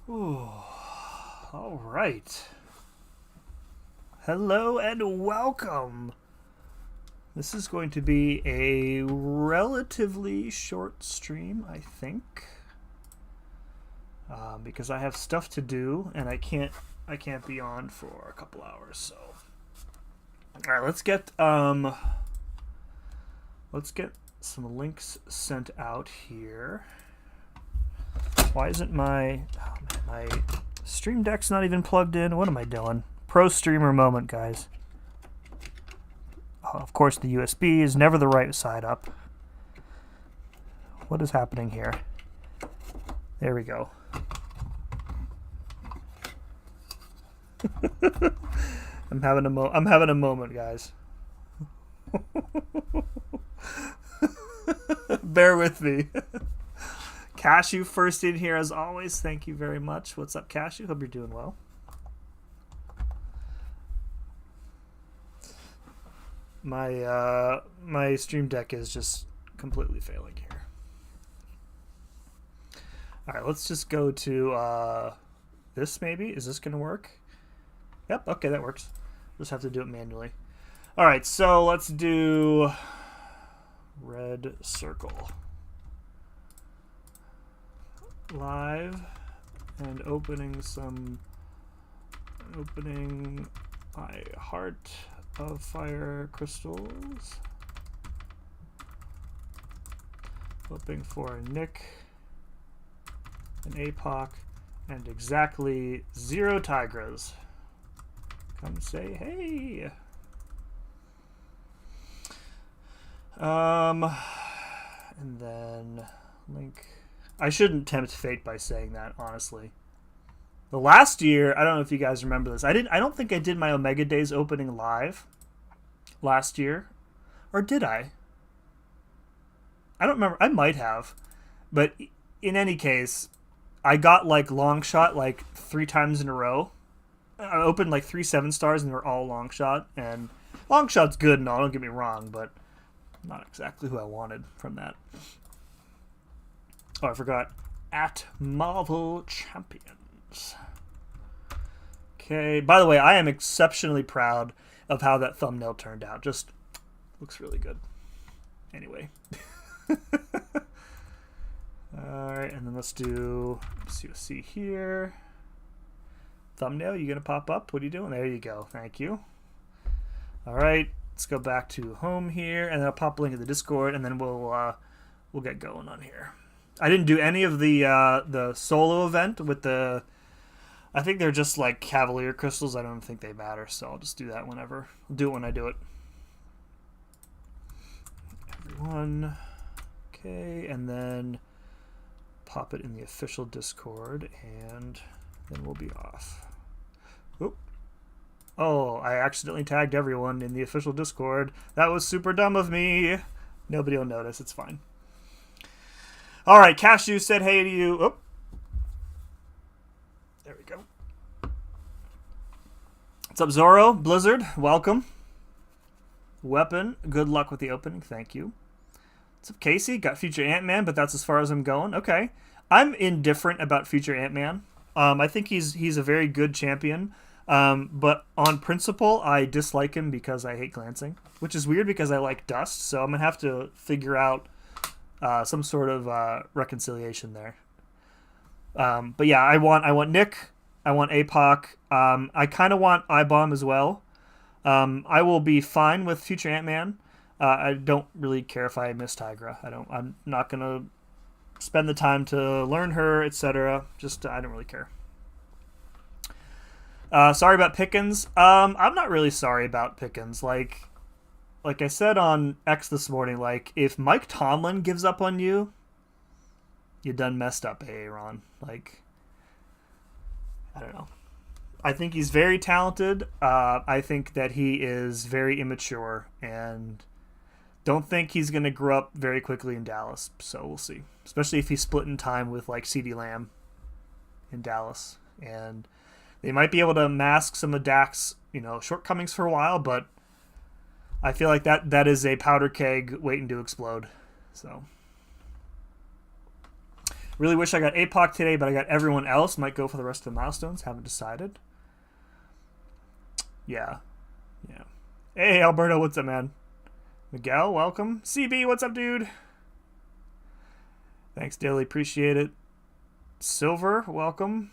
Ooh, all right. Hello and welcome. This is going to be a relatively short stream, I think, because I have stuff to do and I can't be on for a couple hours. So, all right, let's get some links sent out here. Why isn't my Stream Deck's not even plugged in? What am I doing? Pro streamer moment, guys. Of course, the USB is never the right side up. What is happening here? There we go. I'm having a moment, guys. Bear with me. Cashew first in here as always. Thank you very much. What's up, Cashew? Hope you're doing well. My Stream Deck is just completely failing here. All right, let's just go to this maybe. Is this going to work? Yep, okay, that works. Just have to do it manually. All right, so let's do red circle. Live and opening my heart of fire crystals. Hoping for Nick, an APOC, and exactly 0 Tigras. Come say hey. And then link. I shouldn't tempt fate by saying that, honestly. The last year, I don't know if you guys remember this. I don't think I did my Omega Days opening live last year. Or did I? I don't remember. I might have. But in any case, I got like long shot like 3 times in a row. I opened like 3 7-stars and they're all long shot. And long shot's good and all, don't get me wrong, but not exactly who I wanted from that. Oh, I forgot. At Marvel Champions. Okay. By the way, I am exceptionally proud of how that thumbnail turned out. Just looks really good. Anyway. Alright, and then let's do COC here. Thumbnail, you gonna pop up? What are you doing? There you go. Thank you. Alright, let's go back to home here, and then I'll pop a link to the Discord, and then we'll get going on here. I didn't do any of the solo event with the. I think they're just like Cavalier crystals. I don't think they matter, so I'll just do that whenever. I'll do it when I do it. Everyone, okay, and then pop it in the official Discord, and then we'll be off. Oop. Oh, I accidentally tagged everyone in the official Discord. That was super dumb of me. Nobody will notice. It's fine. All right, Cashew said hey to you. Oh, there we go. What's up, Zorro? Blizzard, welcome. Weapon, good luck with the opening. Thank you. What's up, Casey? Got Future Ant-Man, but that's as far as I'm going. Okay. I'm indifferent about Future Ant-Man. I think he's a very good champion. But on principle, I dislike him because I hate glancing, which is weird because I like dust, so I'm going to have to figure out some sort of reconciliation there. But yeah, I want Nick. I want APOC. I kind of want I-Bomb as well. I will be fine with Future Ant-Man. I don't really care if I miss Tigra. I'm not gonna spend the time to learn her, etc. Just I don't really care. Sorry about Pickens. I'm not really sorry about Pickens. Like I said on X this morning, like, if Mike Tomlin gives up on you, you done messed up, Aaron. Like, I don't know. I think he's very talented. I think that he is very immature, and don't think he's going to grow up very quickly in Dallas. So we'll see. Especially if he's splitting time with, like, CeeDee Lamb in Dallas. And they might be able to mask some of Dak's, shortcomings for a while, but I feel like that is a powder keg waiting to explode. So Really wish I got APOC today, but I got everyone else. Might go for the rest of the milestones. Haven't decided. Yeah. Yeah. Hey, Alberto, what's up, man? Miguel, welcome. CB, what's up, dude? Thanks, Daily. Appreciate it. Silver, welcome.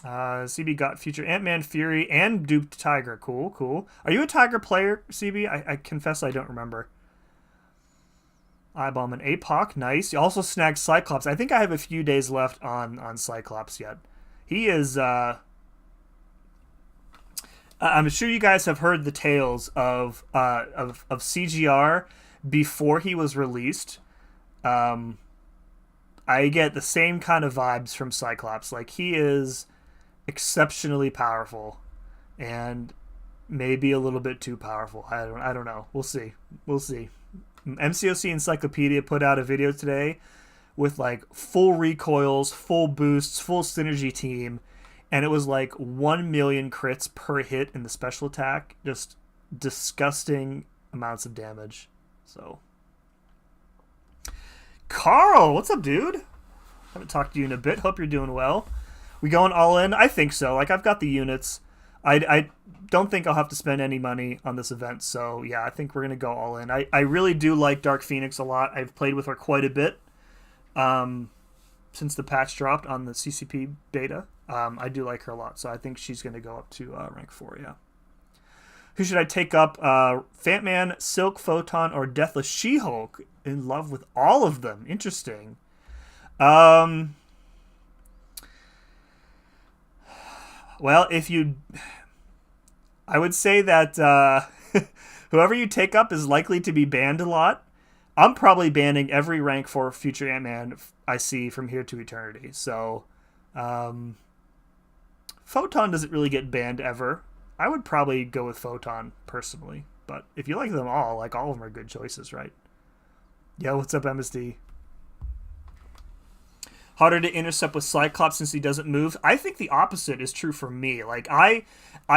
CB got future Ant-Man, Fury, and duped Tiger. Cool, cool. Are you a Tiger player, CB? I confess I don't remember. Eyebomb and APOC, nice. You also snagged Cyclops. I think I have a few days left on Cyclops yet. He is... I'm sure you guys have heard the tales of CGR before he was released. I get the same kind of vibes from Cyclops. Like, he is exceptionally powerful, and maybe a little bit too powerful. I don't know. We'll see. MCOC Encyclopedia put out a video today with like full recoils, full boosts, full synergy team, and it was like 1 million crits per hit in the special attack. Just disgusting amounts of damage. So, Carl, what's up, dude? Haven't talked to you in a bit. Hope you're doing well. We going all in? I think so. Like, I've got the units. I don't think I'll have to spend any money on this event. So, yeah, I think we're going to go all in. I really do like Dark Phoenix a lot. I've played with her quite a bit since the patch dropped on the CCP beta. I do like her a lot. So I think she's going to go up to rank 4, yeah. Who should I take up? Fantman, Silk, Photon, or Deathless She-Hulk? In love with all of them. Interesting. Well, I would say that whoever you take up is likely to be banned a lot. I'm probably banning every rank 4 future Ant-Man I see from here to eternity. So, Photon doesn't really get banned ever. I would probably go with Photon personally. But if you like them all, like, all of them are good choices, right? Yeah, what's up, MSD? Harder to intercept with Cyclops since he doesn't move. I think the opposite is true for me. Like, I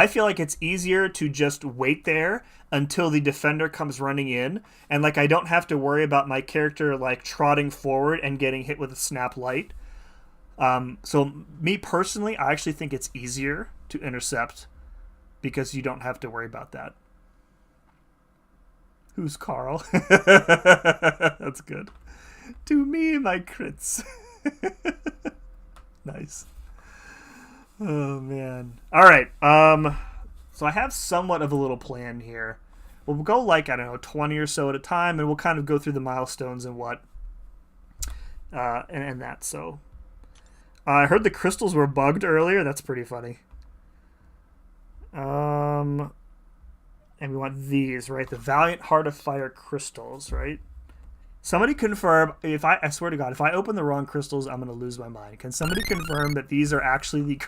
feel like it's easier to just wait there until the defender comes running in, and like I don't have to worry about my character like trotting forward and getting hit with a snap light. So me personally, I actually think it's easier to intercept because you don't have to worry about that. Who's Carl? That's good. To me, my crits. Nice. Oh man. All right. So I have somewhat of a little plan here. We'll go like, I don't know, 20 or so at a time, and we'll kind of go through the milestones and what and that. So I heard the crystals were bugged earlier. That's pretty funny. And we want these, right? The Valiant Heart of Fire crystals, right? Somebody confirm, I swear to God, if I open the wrong crystals, I'm going to lose my mind. Can somebody confirm that these are actually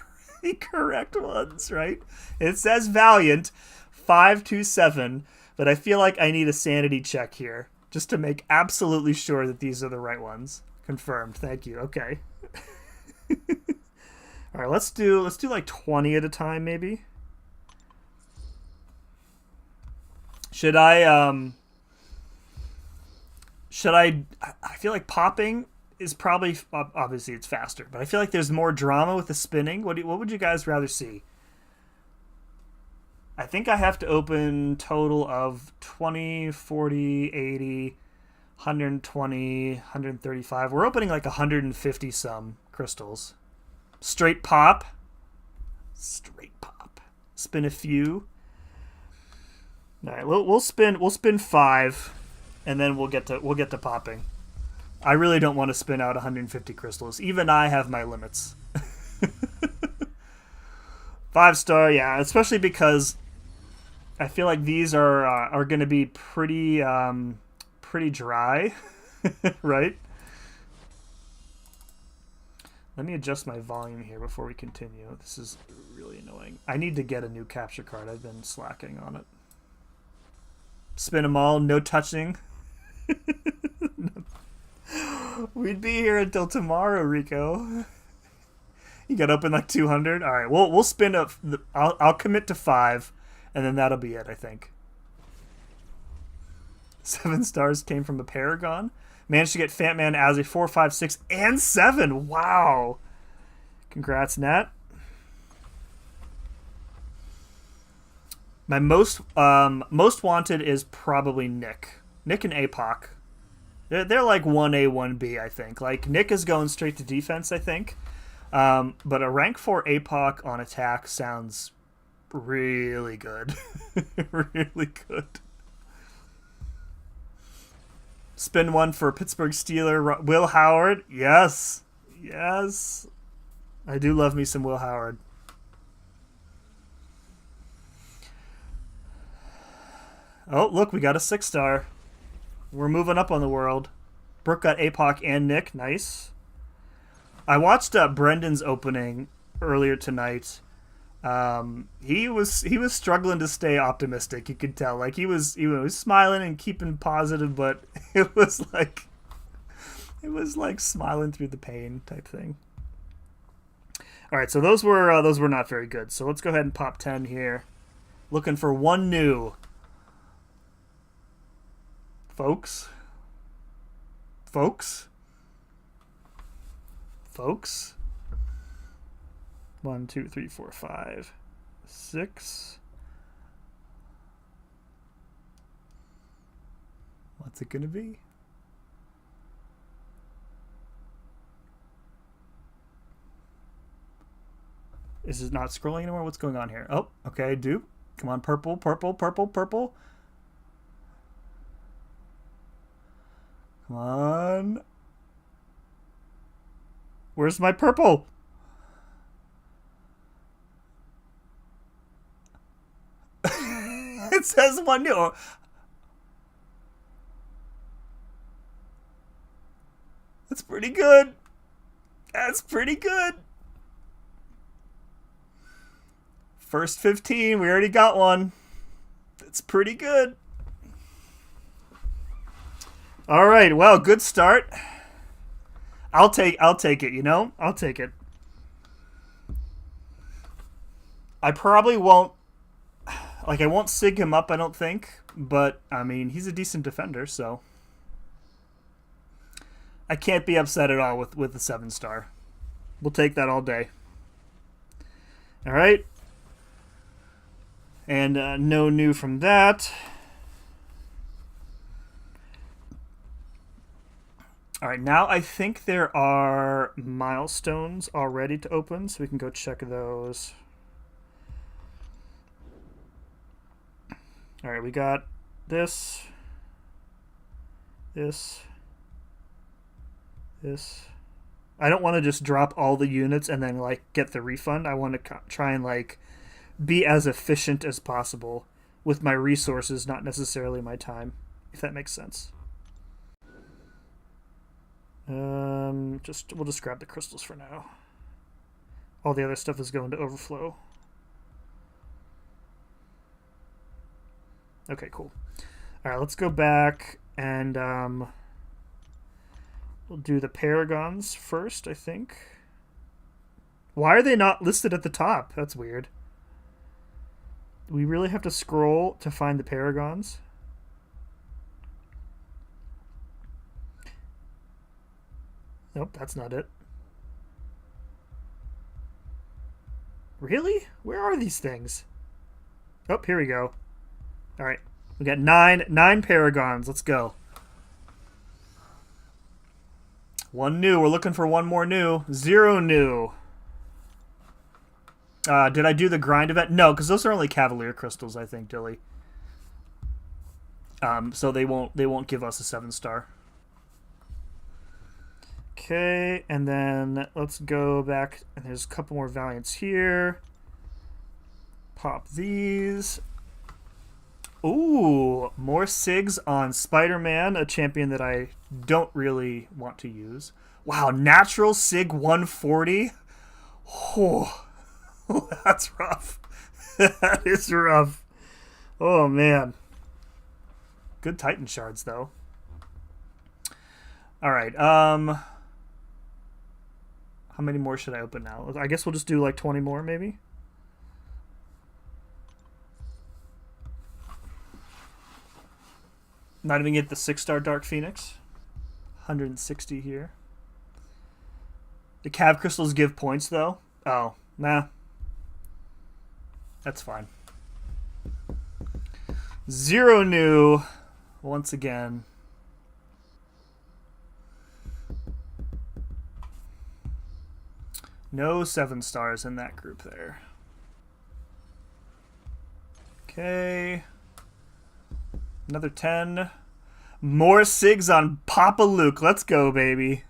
the correct ones, right? It says Valiant 527, but I feel like I need a sanity check here just to make absolutely sure that these are the right ones. Confirmed. Thank you. Okay. All right, let's do like 20 at a time maybe. I feel like popping is probably, obviously it's faster, but I feel like there's more drama with the spinning. What would you guys rather see? I think I have to open total of 20, 40, 80, 120, 135. We're opening like 150 some crystals. Straight pop. Spin a few. All right, we'll spin 5. And then we'll get to popping. I really don't want to spin out 150 crystals. Even I have my limits. 5-star, yeah, especially because I feel like these are going to be pretty dry, right? Let me adjust my volume here before we continue. This is really annoying. I need to get a new capture card. I've been slacking on it. Spin them all, no touching. We'd be here until tomorrow, Rico. You got open like 200. All right, we'll spin up. I'll commit to 5, and then that'll be it. I think 7 stars came from a Paragon. Managed to get Fat Man as a 4, 5, 6, and 7. Wow. Congrats, Nat. My most wanted is probably Nick. Nick and APOC. They're like 1A, 1B, I think. Like, Nick is going straight to defense, I think. But a rank 4 APOC on attack sounds really good. Really good. Spin one for Pittsburgh Steeler. Will Howard. Yes. Yes. I do love me some Will Howard. Oh, look, we got a 6-star. We're moving up on the world. Brooke got APOC and Nick. Nice. I watched Brendan's opening earlier tonight. He was struggling to stay optimistic. You could tell, like he was smiling and keeping positive, but it was like smiling through the pain type thing. All right, so those were not very good. So let's go ahead and pop 10 here. Looking for one new, folks. 1, 2, 3, 4, 5, 6. What's it gonna be? Is it not scrolling anymore? What's going on here? Oh, okay, dupe. Come on, purple, purple, purple, purple. Come on. Where's my purple? It says one new. That's pretty good. That's pretty good. First 15, we already got one. That's pretty good. All right, well, good start. I'll take it, you know? I'll take it. I probably won't, like, I won't sig him up, I don't think. But, I mean, he's a decent defender, so I can't be upset at all with the 7-star. We'll take that all day. All right. And no new from that. All right, now I think there are milestones already to open, so we can go check those. All right, we got this. I don't want to just drop all the units and then, like, get the refund. I want to try and, like, be as efficient as possible with my resources, not necessarily my time, if that makes sense. We'll just grab the crystals for now. All the other stuff is going to overflow. Okay, cool. All right, let's go back and we'll do the paragons first, I think. Why are they not listed at the top? That's weird. We really have to scroll to find the paragons. Nope, that's not it. Really? Where are these things? Oh, here we go. All right, we got nine paragons. Let's go. One new. We're looking for one more new. 0 new. Did I do the grind event? No, because those are only Cavalier crystals, I think, Dilly. So they won't give us a 7-star. Okay, and then let's go back, and there's a couple more Valiants here. Pop these. Ooh, more SIGs on Spider-Man, a champion that I don't really want to use. Wow, natural SIG 140. Oh, that's rough. That is rough. Oh, man. Good Titan shards, though. All right, how many more should I open now? I guess we'll just do like 20 more, maybe? Not even get the 6-star Dark Phoenix. 160 here. The Cav crystals give points though. Oh, nah. That's fine. 0 new. Once again. No 7 stars in that group there. Okay. Another 10. More SIGs on Papa Luke. Let's go, baby.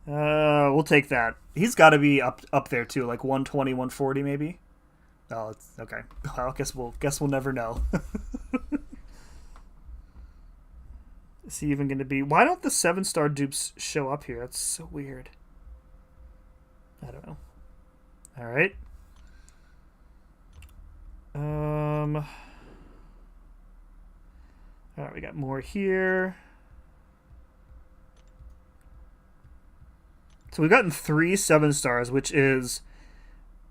We'll take that. He's got to be up there too, like 120, 140 maybe. Oh, it's okay. Well, guess we'll never know. Is he even going to be? Why don't the 7-star dupes show up here? That's so weird. I don't know. All right. All right, we got more here. So we've gotten 3 7-stars, which is,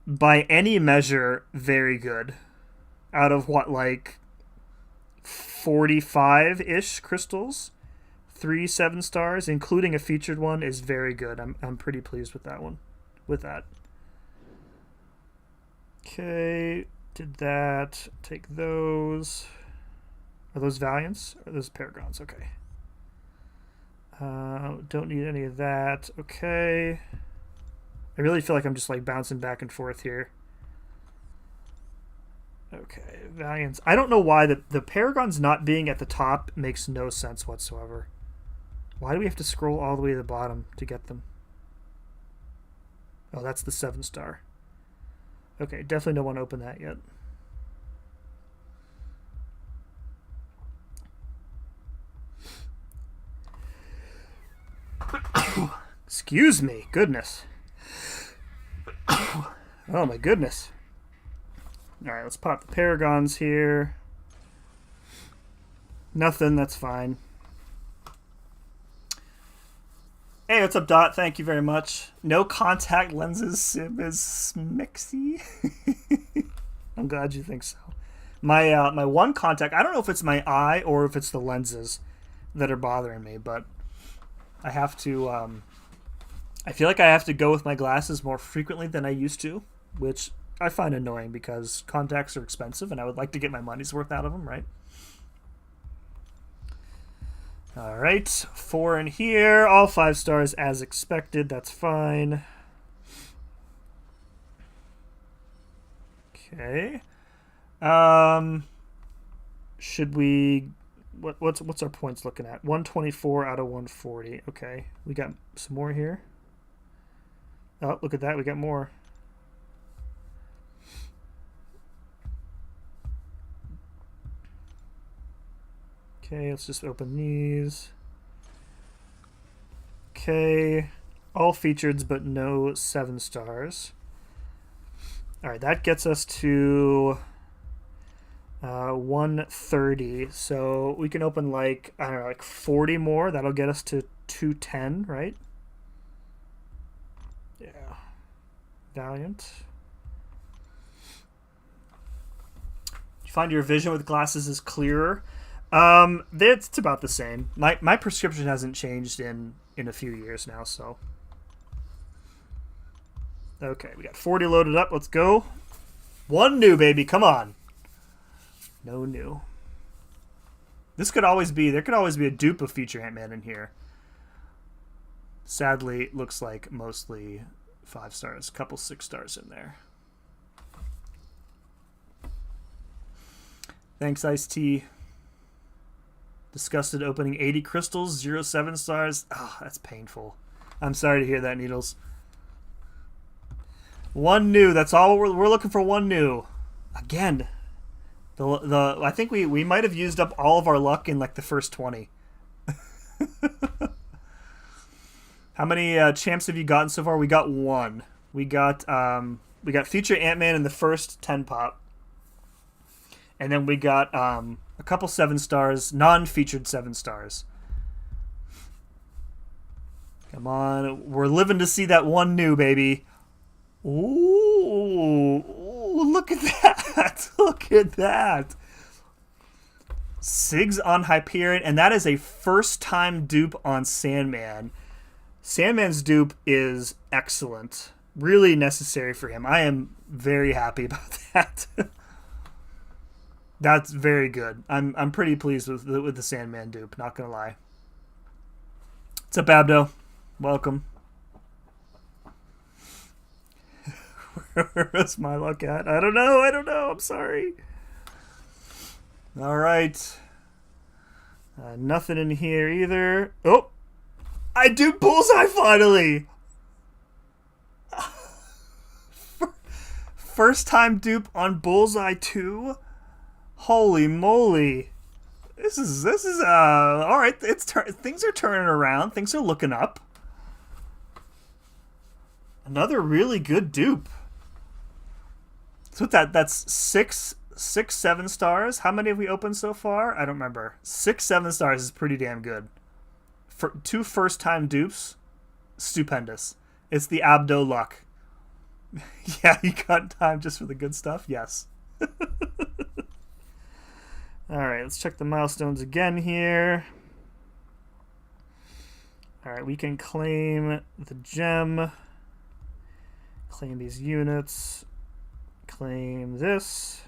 by any measure, very good. Out of what, like 45-ish crystals? 3 7-stars, including a featured one, is very good. I'm pretty pleased with that one. With that. Okay, did that. Take those. Are those Valiants? Or are those Paragons? Okay. Don't need any of that. Okay. I really feel like I'm just like bouncing back and forth here. Okay, Valiants. I don't know why the Paragons not being at the top makes no sense whatsoever. Why do we have to scroll all the way to the bottom to get them? Oh, that's the 7-star. Okay, definitely don't want to open that yet. Excuse me. Goodness. Oh, my goodness. All right, let's pop the Paragons here. Nothing. That's fine. Hey, what's up, Dot? Thank you very much. No contact lenses. Sim is smixy. I'm glad you think so. My one contact, I don't know if it's my eye or if it's the lenses that are bothering me, but I have to, I feel like I have to go with my glasses more frequently than I used to, which I find annoying because contacts are expensive and I would like to get my money's worth out of them, right? All right, 4 in here, all 5 stars as expected. That's fine. Okay. Should we? What's our points looking at? 124 out of 140. Okay, we got some more here. Oh, look at that, we got more. Okay, let's just open these. Okay, all featured but no 7 stars. All right, that gets us to 130. So we can open like, I don't know, like 40 more. That'll get us to 210, right? Yeah. Valiant. You find your vision with glasses is clearer. It's about the same. My prescription hasn't changed in a few years now, so. Okay, we got 40 loaded up. Let's go. 1 new, baby. Come on. No new. There could always be a dupe of Future Ant-Man in here. Sadly, it looks like mostly 5 stars. A couple 6 stars in there. Thanks, Ice-T. Disgusted opening 80 crystals, 0 7 stars. Oh, that's painful. I'm sorry to hear that, Needles. 1 new. That's all we're looking for. 1 new. Again. I think we might have used up all of our luck in like the first 20. How many champs have you gotten so far? We got 1. We got Future Ant-Man in the first 10 pop. And then we got a couple 7 stars, non-featured 7 stars. Come on, we're living to see that 1 new, baby. Ooh, look at that. Look at that. Sigs on Hyperion, and that is a first-time dupe on Sandman. Sandman's dupe is excellent. Really necessary for him. I am very happy about that. That's very good. I'm pretty pleased with the Sandman dupe, not gonna lie. What's up, Abdo? Welcome. Where's my luck at? I don't know. I'm sorry. All right. Nothing in here either. Oh, I do bullseye finally. First time dupe on Bullseye 2. Holy moly. This is all right. Things are turning around. Things are looking up. Another really good dupe. So that's six 7 stars. How many have we opened so far? I don't remember. 6 7 stars is pretty damn good. For 2 first-time dupes, stupendous. It's the Abdo luck. Yeah, you got time just for the good stuff? Yes. Alright, let's check the milestones again here. Alright, we can claim the gem. Claim these units. Claim this.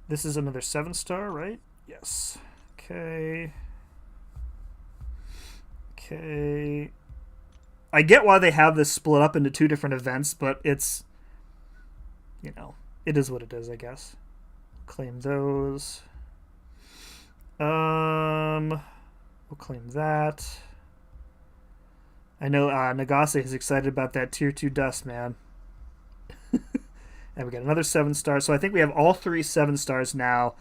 This is another 7-star, right? Yes. Okay. Okay. I get why they have this split up into 2 different events, but it's, you know, it is what it is, I guess. Claim those. We'll claim that. I know Nagase is excited about that tier 2 dust, man. And we got another 7 stars. So I think we have all 3 7 stars now,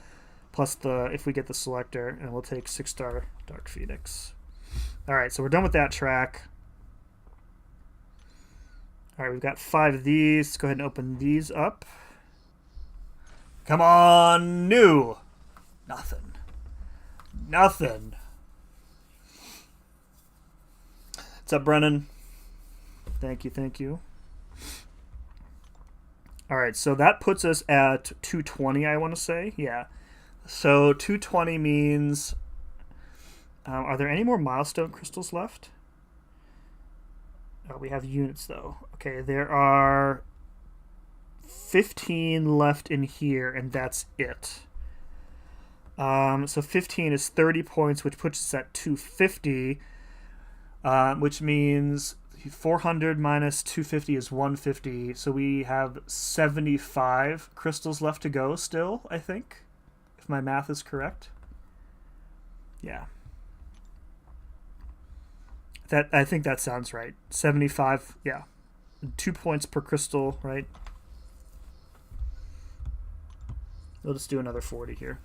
plus if we get the selector, and we'll take 6-star Dark Phoenix. All right, so we're done with that track. All right, we've got 5 of these. Let's go ahead and open these up. Come on, new. Nothing. What's up, Brennan? Thank you. All right, so that puts us at 220, I want to say. Yeah. So 220 means... are there any more milestone crystals left? Oh, we have units, though. Okay, there are 15 left in here, and that's it. So 15 is 30 points, which puts us at 250, which means 400 minus 250 is 150. So we have 75 crystals left to go still, I think, if my math is correct. Yeah. I think that sounds right. 75, yeah. 2 points per crystal, right? We'll just do another 40 here.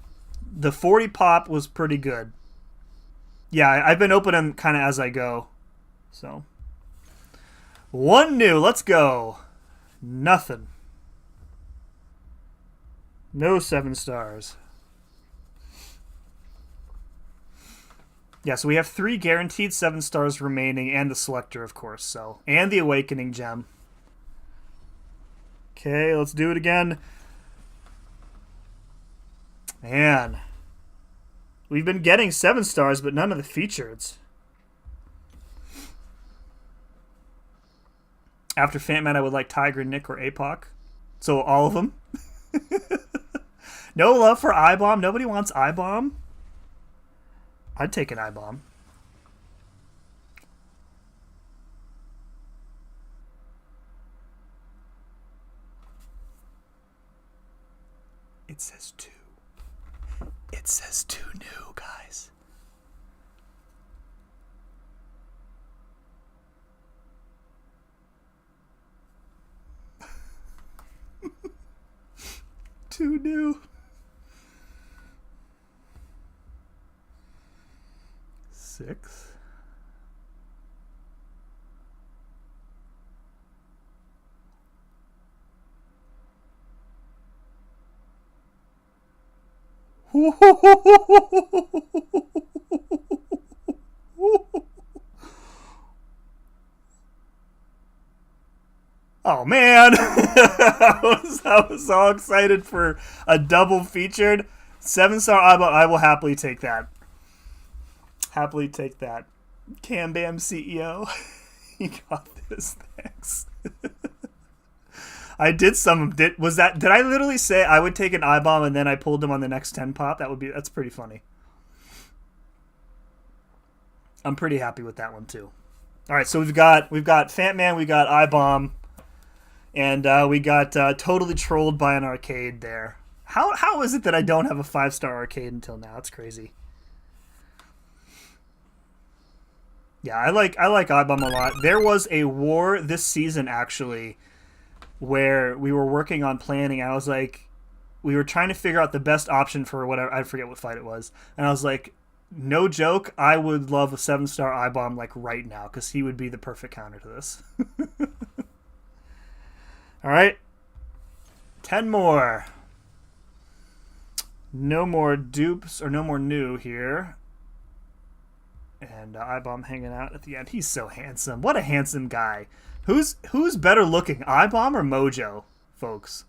The 40 pop was pretty good. Yeah, I've been opening kind of as I go. So. 1 new, let's go. Nothing. No 7 stars. Yeah, so we have 3 guaranteed 7 stars remaining, and the selector, of course. So, and the awakening gem. Okay, let's do it again. Man, we've been getting 7 stars, but none of the featureds. After Fantman, I would like Tiger, Nick, or APOC. So all of them. No love for I-Bomb. Nobody wants I-Bomb. I'd take an I-Bomb. It says 2. It says 2 new, guys. Two new. 6. Oh man, I was all excited for a double featured. 7-star eyeball. I will happily take that. Happily take that. Cam Bam CEO. You got this. Thanks. I did some. Did I literally say I would take an eye bomb and then I pulled him on the next 10 pop? That's pretty funny. I'm pretty happy with that one too. All right, so we've got Fat Man, we got eye bomb, and we got totally trolled by an arcade there. How is it that I don't have a 5-star arcade until now? It's crazy. Yeah, I like eye bomb a lot. There was a war this season actually, where we were working on planning. I was like, we were trying to figure out the best option for whatever, I forget what fight it was. And I was like, no joke, I would love a 7-star eye bomb like right now, because he would be the perfect counter to this. All right. 10 more. No more dupes, or no more new here. And eye bomb hanging out at the end. He's so handsome. What a handsome guy. Who's better looking, eye bomb or Mojo, folks?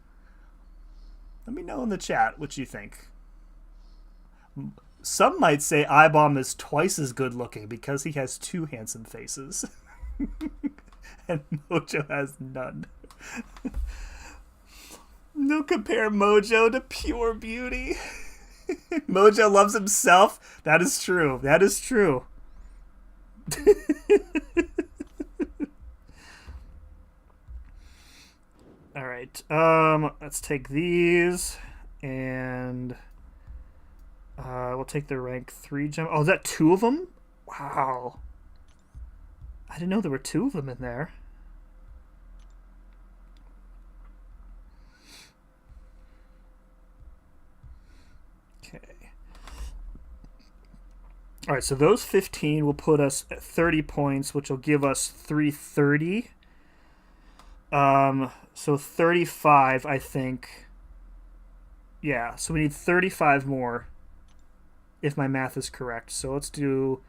Let me know in the chat what you think. Some might say eye bomb is twice as good looking because he has 2 handsome faces. And Mojo has none. No compare Mojo to pure beauty. Mojo loves himself. That is true. That is true. All right. Let's take these, and we'll take the rank 3 gem. Oh, is that 2 of them? Wow. I didn't know there were 2 of them in there. Okay. All right, so those 15 will put us at 30 points, which will give us 330. So 35, I think. Yeah, so we need 35 more, if my math is correct. So let's do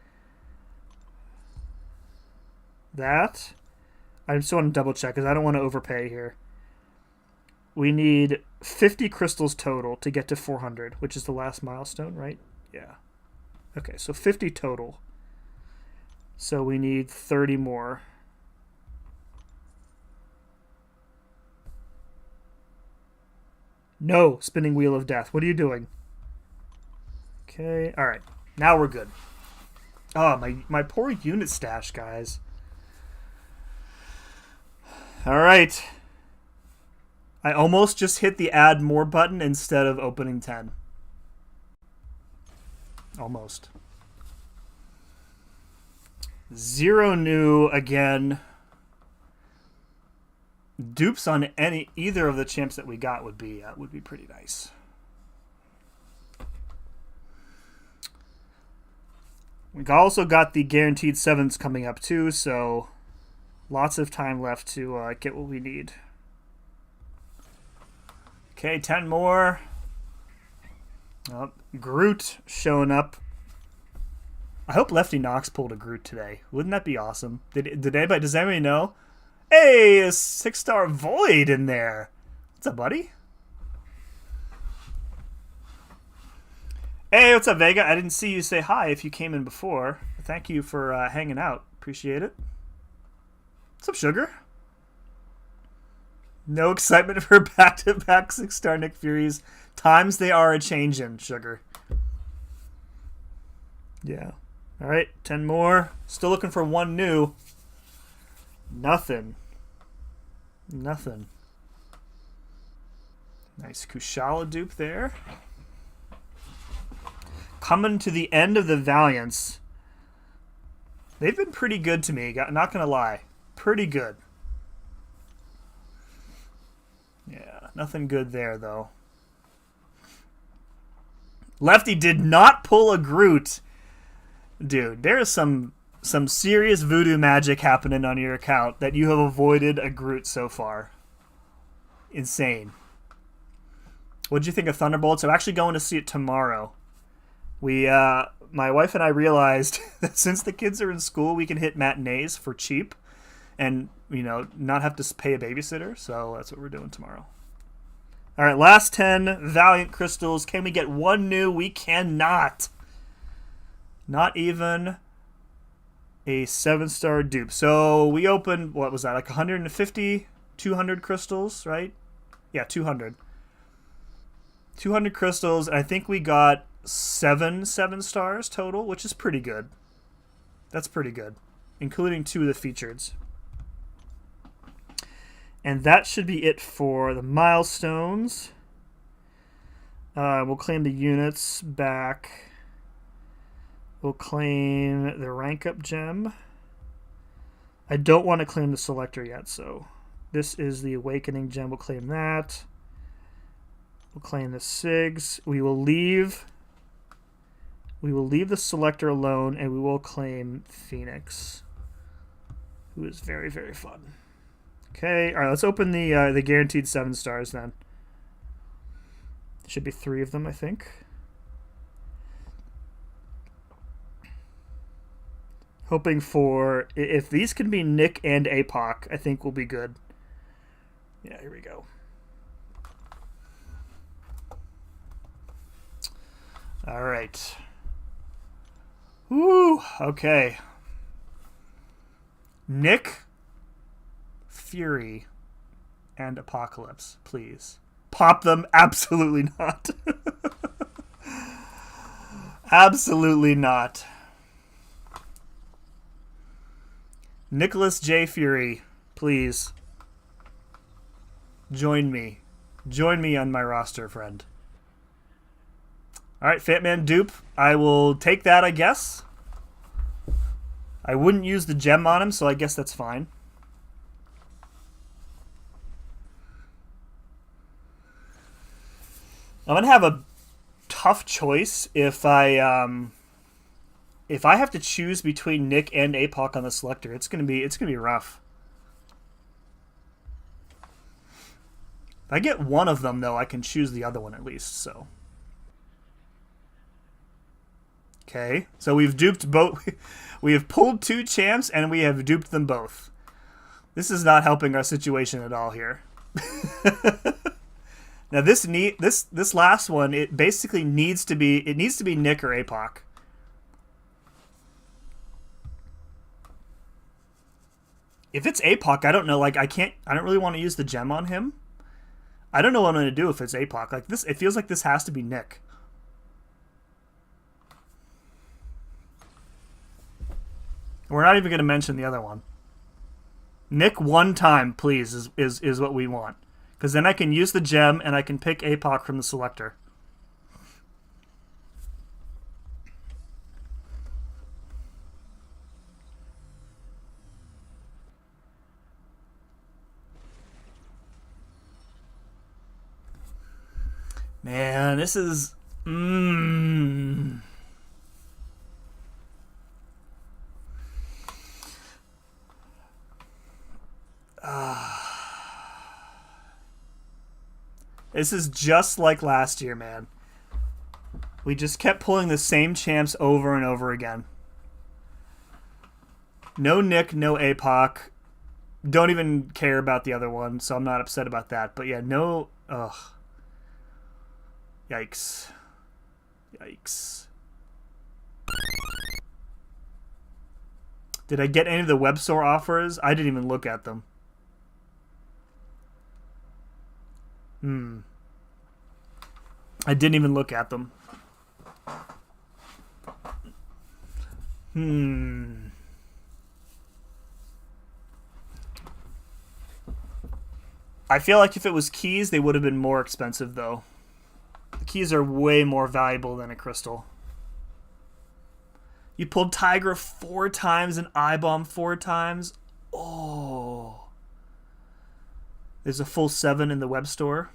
that. I just want to double check because I don't want to overpay here. We need 50 crystals total to get to 400, which is the last milestone, right? Yeah. Okay, so 50 total. So we need 30 more. No, spinning wheel of death. What are you doing? Okay, all right. Now we're good. Oh, my poor unit stash, guys. All right. I almost just hit the add more button instead of opening 10. Almost. 0 new again. Dupes on either of the champs that we got would be pretty nice. We also got the guaranteed 7s coming up too, so lots of time left to get what we need. Okay, 10 more. Oh, Groot showing up. I hope Lefty Knox pulled a Groot today. Wouldn't that be awesome? Does anybody know? Hey, a 6-star Void in there. What's up, buddy? Hey, what's up, Vega? I didn't see you say hi if you came in before. Thank you for hanging out. Appreciate it. What's up, Sugar? No excitement for back-to-back 6-star Nick Furies. Times they are a-changin', Sugar. Yeah. All right, 10 more. Still looking for 1 new. Nothing. Nothing. Nice Kushala dupe there. Coming to the end of the Valiants. They've been pretty good to me, not gonna lie. Pretty good. Yeah, nothing good there, though. Lefty did not pull a Groot. Dude, there is some serious voodoo magic happening on your account that you have avoided a Groot so far. Insane. What'd you think of Thunderbolts? I'm actually going to see it tomorrow. My wife and I realized that since the kids are in school, we can hit matinees for cheap and, not have to pay a babysitter. So that's what we're doing tomorrow. All right, last 10 Valiant crystals. Can we get one new? We cannot. Not even a 7-star dupe. So we opened, what was that, like 150, 200 crystals, right? Yeah, 200. 200 crystals, and I think we got 7 stars total, which is pretty good. That's pretty good, including 2 of the features. And that should be it for the milestones. We'll claim the units back. We'll claim the rank up gem. I don't want to claim the selector yet, so this is the awakening gem. We'll claim that. We'll claim the SIGs. We will leave the selector alone, and we will claim Phoenix, who is very, very fun. Okay, all right, let's open the guaranteed 7 stars then. Should be 3 of them, I think. Hoping for, if these can be Nick and APOC, I think we'll be good. Yeah, here we go. All right. Woo, okay. Nick, Fury, and Apocalypse, please. Pop them? Absolutely not. Absolutely not. Nicholas J. Fury, please. Join me. Join me on my roster, friend. Alright, Fatman dupe. I will take that, I guess. I wouldn't use the gem on him, so I guess that's fine. I'm going to have a tough choice if I have to choose between Nick and APOC on the selector. It's gonna be rough. If I get one of them though, I can choose the other one at least, so. Okay. So we've duped both. We have pulled 2 champs and we have duped them both. This is not helping our situation at all here. Now this last one, it basically needs to be Nick or APOC. If it's APOC, I don't know. Like I don't really want to use the gem on him. I don't know what I'm gonna do if it's APOC. Like this, it feels like this has to be Nick. We're not even gonna mention the other one. Nick one time, please, is what we want. Because then I can use the gem and I can pick APOC from the selector. Man, this is... This is just like last year, man. We just kept pulling the same champs over and over again. No Nick, no APOC. Don't even care about the other one, so I'm not upset about that. But yeah, no... Ugh. Yikes. Yikes. Did I get any of the web store offers? I didn't even look at them. I didn't even look at them. I feel like if it was keys, they would have been more expensive, though. The keys are way more valuable than a crystal. You pulled Tigra 4 times and I-Bomb 4 times. Oh. There's a full 7 in the web store.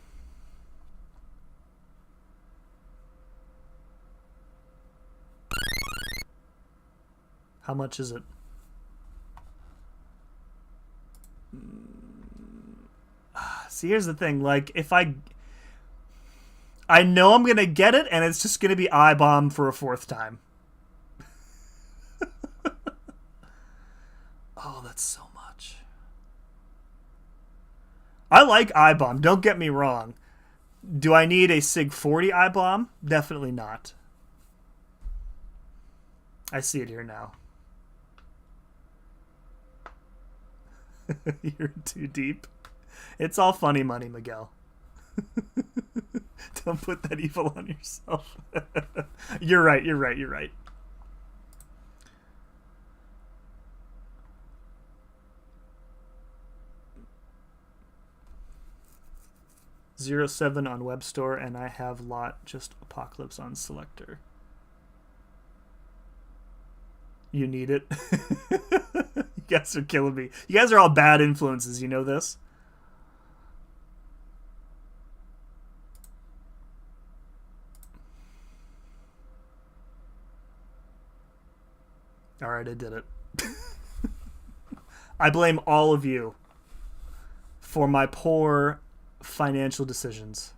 How much is it? See, here's the thing. Like, if I know I'm going to get it, and it's just going to be I-Bomb for a 4th time. Oh, that's so much. I like I-Bomb. Don't get me wrong. Do I need a Sig 40 I-bomb? Definitely not. I see it here now. You're too deep. It's all funny money, Miguel. Don't put that evil on yourself. You're right. 07 on web store, and I have lot just Apocalypse on selector. You need it. You guys are killing me. You guys are all bad influences. You know this? All right, I did it. I blame all of you for my poor financial decisions.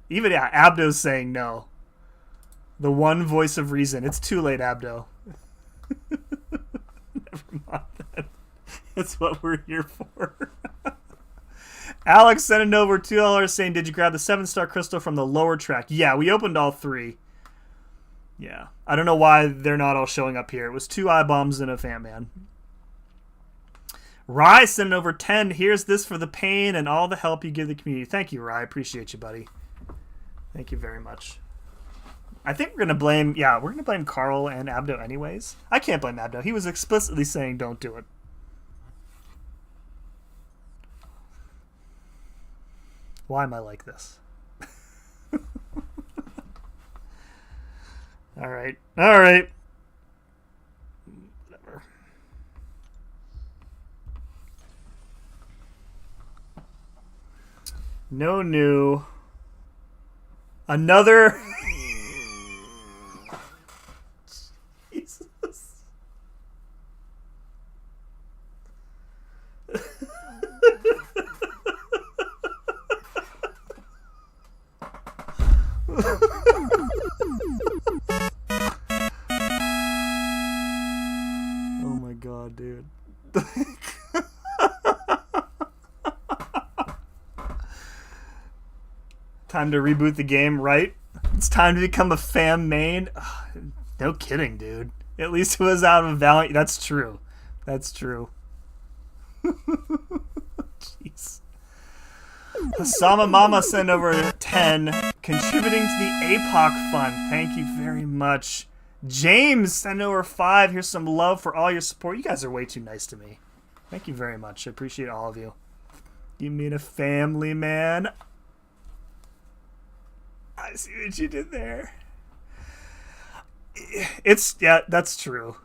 Even Abdo's saying no. The one voice of reason. It's too late, Abdo. Never mind that. That's what we're here for. Alex sent it over $2 saying, did you grab the 7-star crystal from the lower track? Yeah, we opened all 3. Yeah. I don't know why they're not all showing up here. It was 2 I-bombs and a Fat-Man. Rye sent over 10. Here's this for the pain and all the help you give the community. Thank you, Rye. Appreciate you, buddy. Thank you very much. I think we're going to blame, we're going to blame Carl and Abdo anyways. I can't blame Abdo. He was explicitly saying don't do it. Why am I like this? All right. Whatever. No new. Another. Jesus. Oh my god, dude. Time to reboot the game, right? It's time to become a fam main. Ugh, no kidding, dude. At least it was out of Valiant. That's true. Jeez. Osama Mama sent over 10, contributing to the APOC fund. Thank you very much. James sent over 5. Here's some love for all your support. You guys are way too nice to me. Thank you very much. I appreciate all of you. You mean a family, man? I see what you did there. That's true.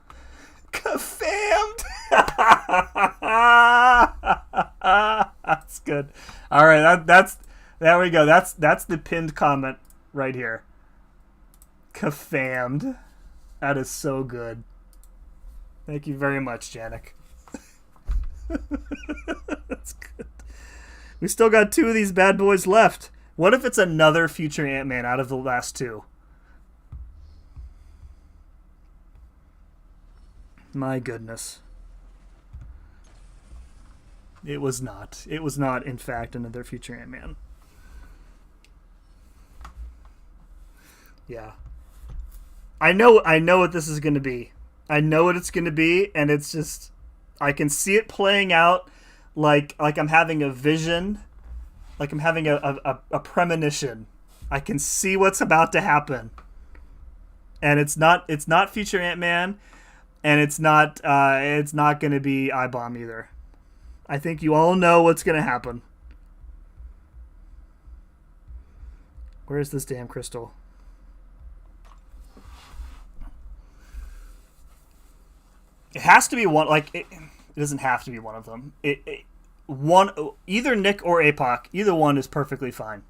Famed. That's good. All right, there we go. That's the pinned comment right here. Famed. That is so good. Thank you very much, Janik. That's good. We still got 2 of these bad boys left. What if it's another future Ant-Man out of the last 2? My goodness. It was not. It was not, in fact, another future Ant-Man. Yeah. I know what this is going to be. I know what it's going to be, and it's just... I can see it playing out like I'm having a vision... Like I'm having a premonition. I can see what's about to happen. And it's not future Ant-Man, and it's not going to be I-Bomb either. I think you all know what's going to happen. Where's this damn crystal? It has to be one. Like it doesn't have to be one of them. Either Nick or APOC, either one is perfectly fine.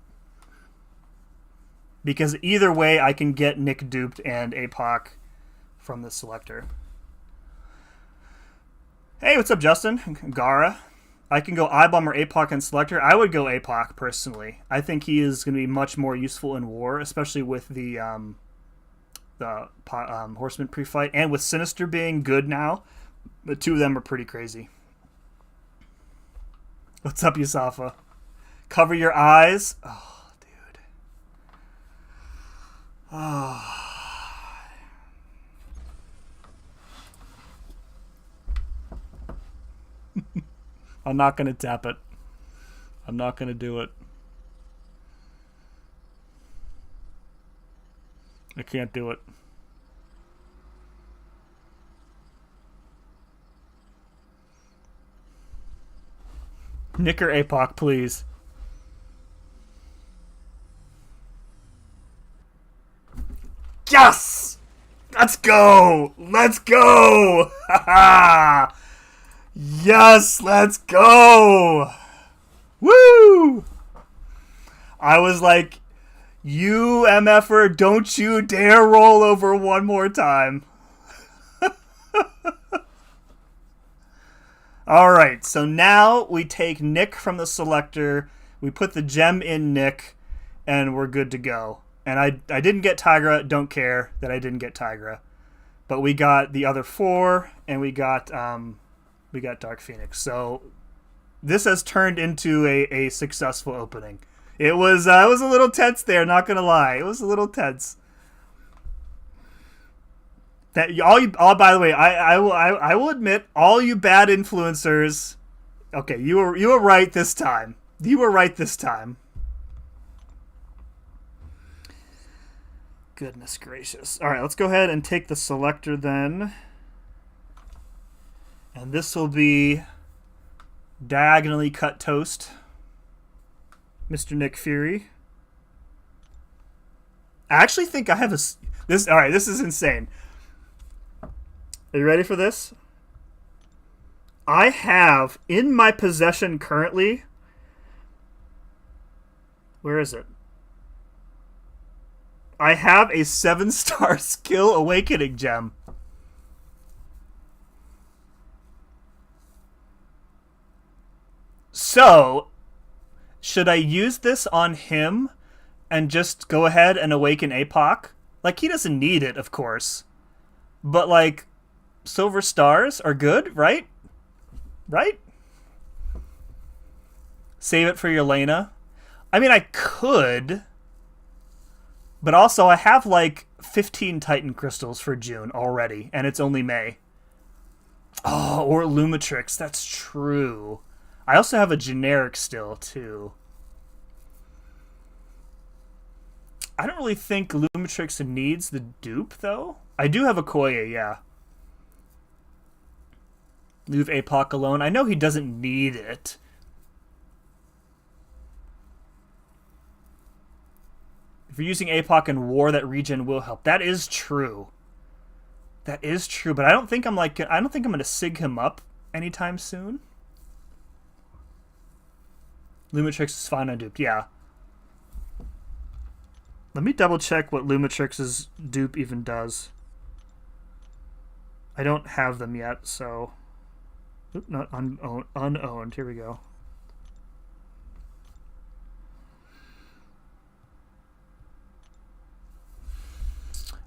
Because either way, I can get Nick duped and APOC from the selector. Hey, what's up, Justin? Gara. I can go I-Bomb or APOC and selector. I would go APOC, personally. I think he is going to be much more useful in war, especially with the Horseman pre-fight. And with Sinister being good now, the 2 of them are pretty crazy. What's up, Yusafa? Cover your eyes. Oh. I'm not going to tap it. I'm not going to do it. I can't do it. Nick or APOC, please. Yes! Let's go! Let's go! Yes, let's go! Woo! I was like, you MFer, don't you dare roll over one more time. Alright, so now we take Nick from the selector, we put the gem in Nick, and we're good to go. And I didn't get Tigra, don't care that I didn't get Tigra. But we got the other 4, and we got Dark Phoenix. So this has turned into a successful opening. It was a little tense there, not gonna lie. It was a little tense. That by the way, I will admit, all you bad influencers. Okay, you were right this time. You were right this time. Goodness gracious. All right, let's go ahead and take the selector then. And this will be diagonally cut toast. Mr. Nick Fury. I actually think I have this. All right, this is insane. Are you ready for this? I have in my possession currently. Where is it? I have a 7-star skill awakening gem. So, should I use this on him and just go ahead and awaken APOC? Like, he doesn't need it, of course. But, like, silver stars are good, right? Right? Save it for your Lena. I mean, I could. But also, I have, like, 15 Titan crystals for June already. And it's only May. Oh, or Lumitrix. That's true. I also have a generic still, too. I don't really think Lumitrix needs the dupe, though. I do have a Koya, yeah. Leave APOC alone. I know he doesn't need it. If you're using APOC in war, that regen will help. That is true. That is true, but I don't think I'm going to sig him up anytime soon. Lumitrix is fine unduped, yeah. Let me double check what Lumitrix's dupe even does. I don't have them yet, so... Oop, not unowned. Here we go.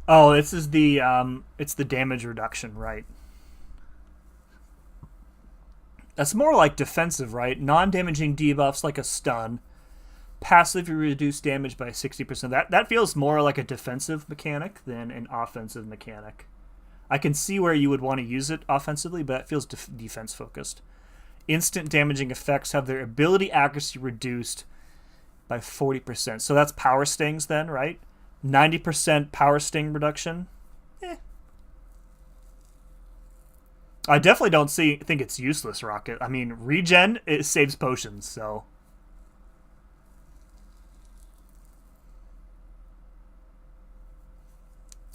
Oh, this is the it's the damage reduction, right? That's more like defensive, right? Non-damaging debuffs like a stun. Passively reduce damage by 60%. That feels more like a defensive mechanic than an offensive mechanic. I can see where you would want to use it offensively, but it feels defense focused. Instant damaging effects have their ability accuracy reduced by 40%. So that's power stings then, right? 90% power sting reduction. I definitely don't think it's useless, Rocket. I mean, regen, it saves potions, so...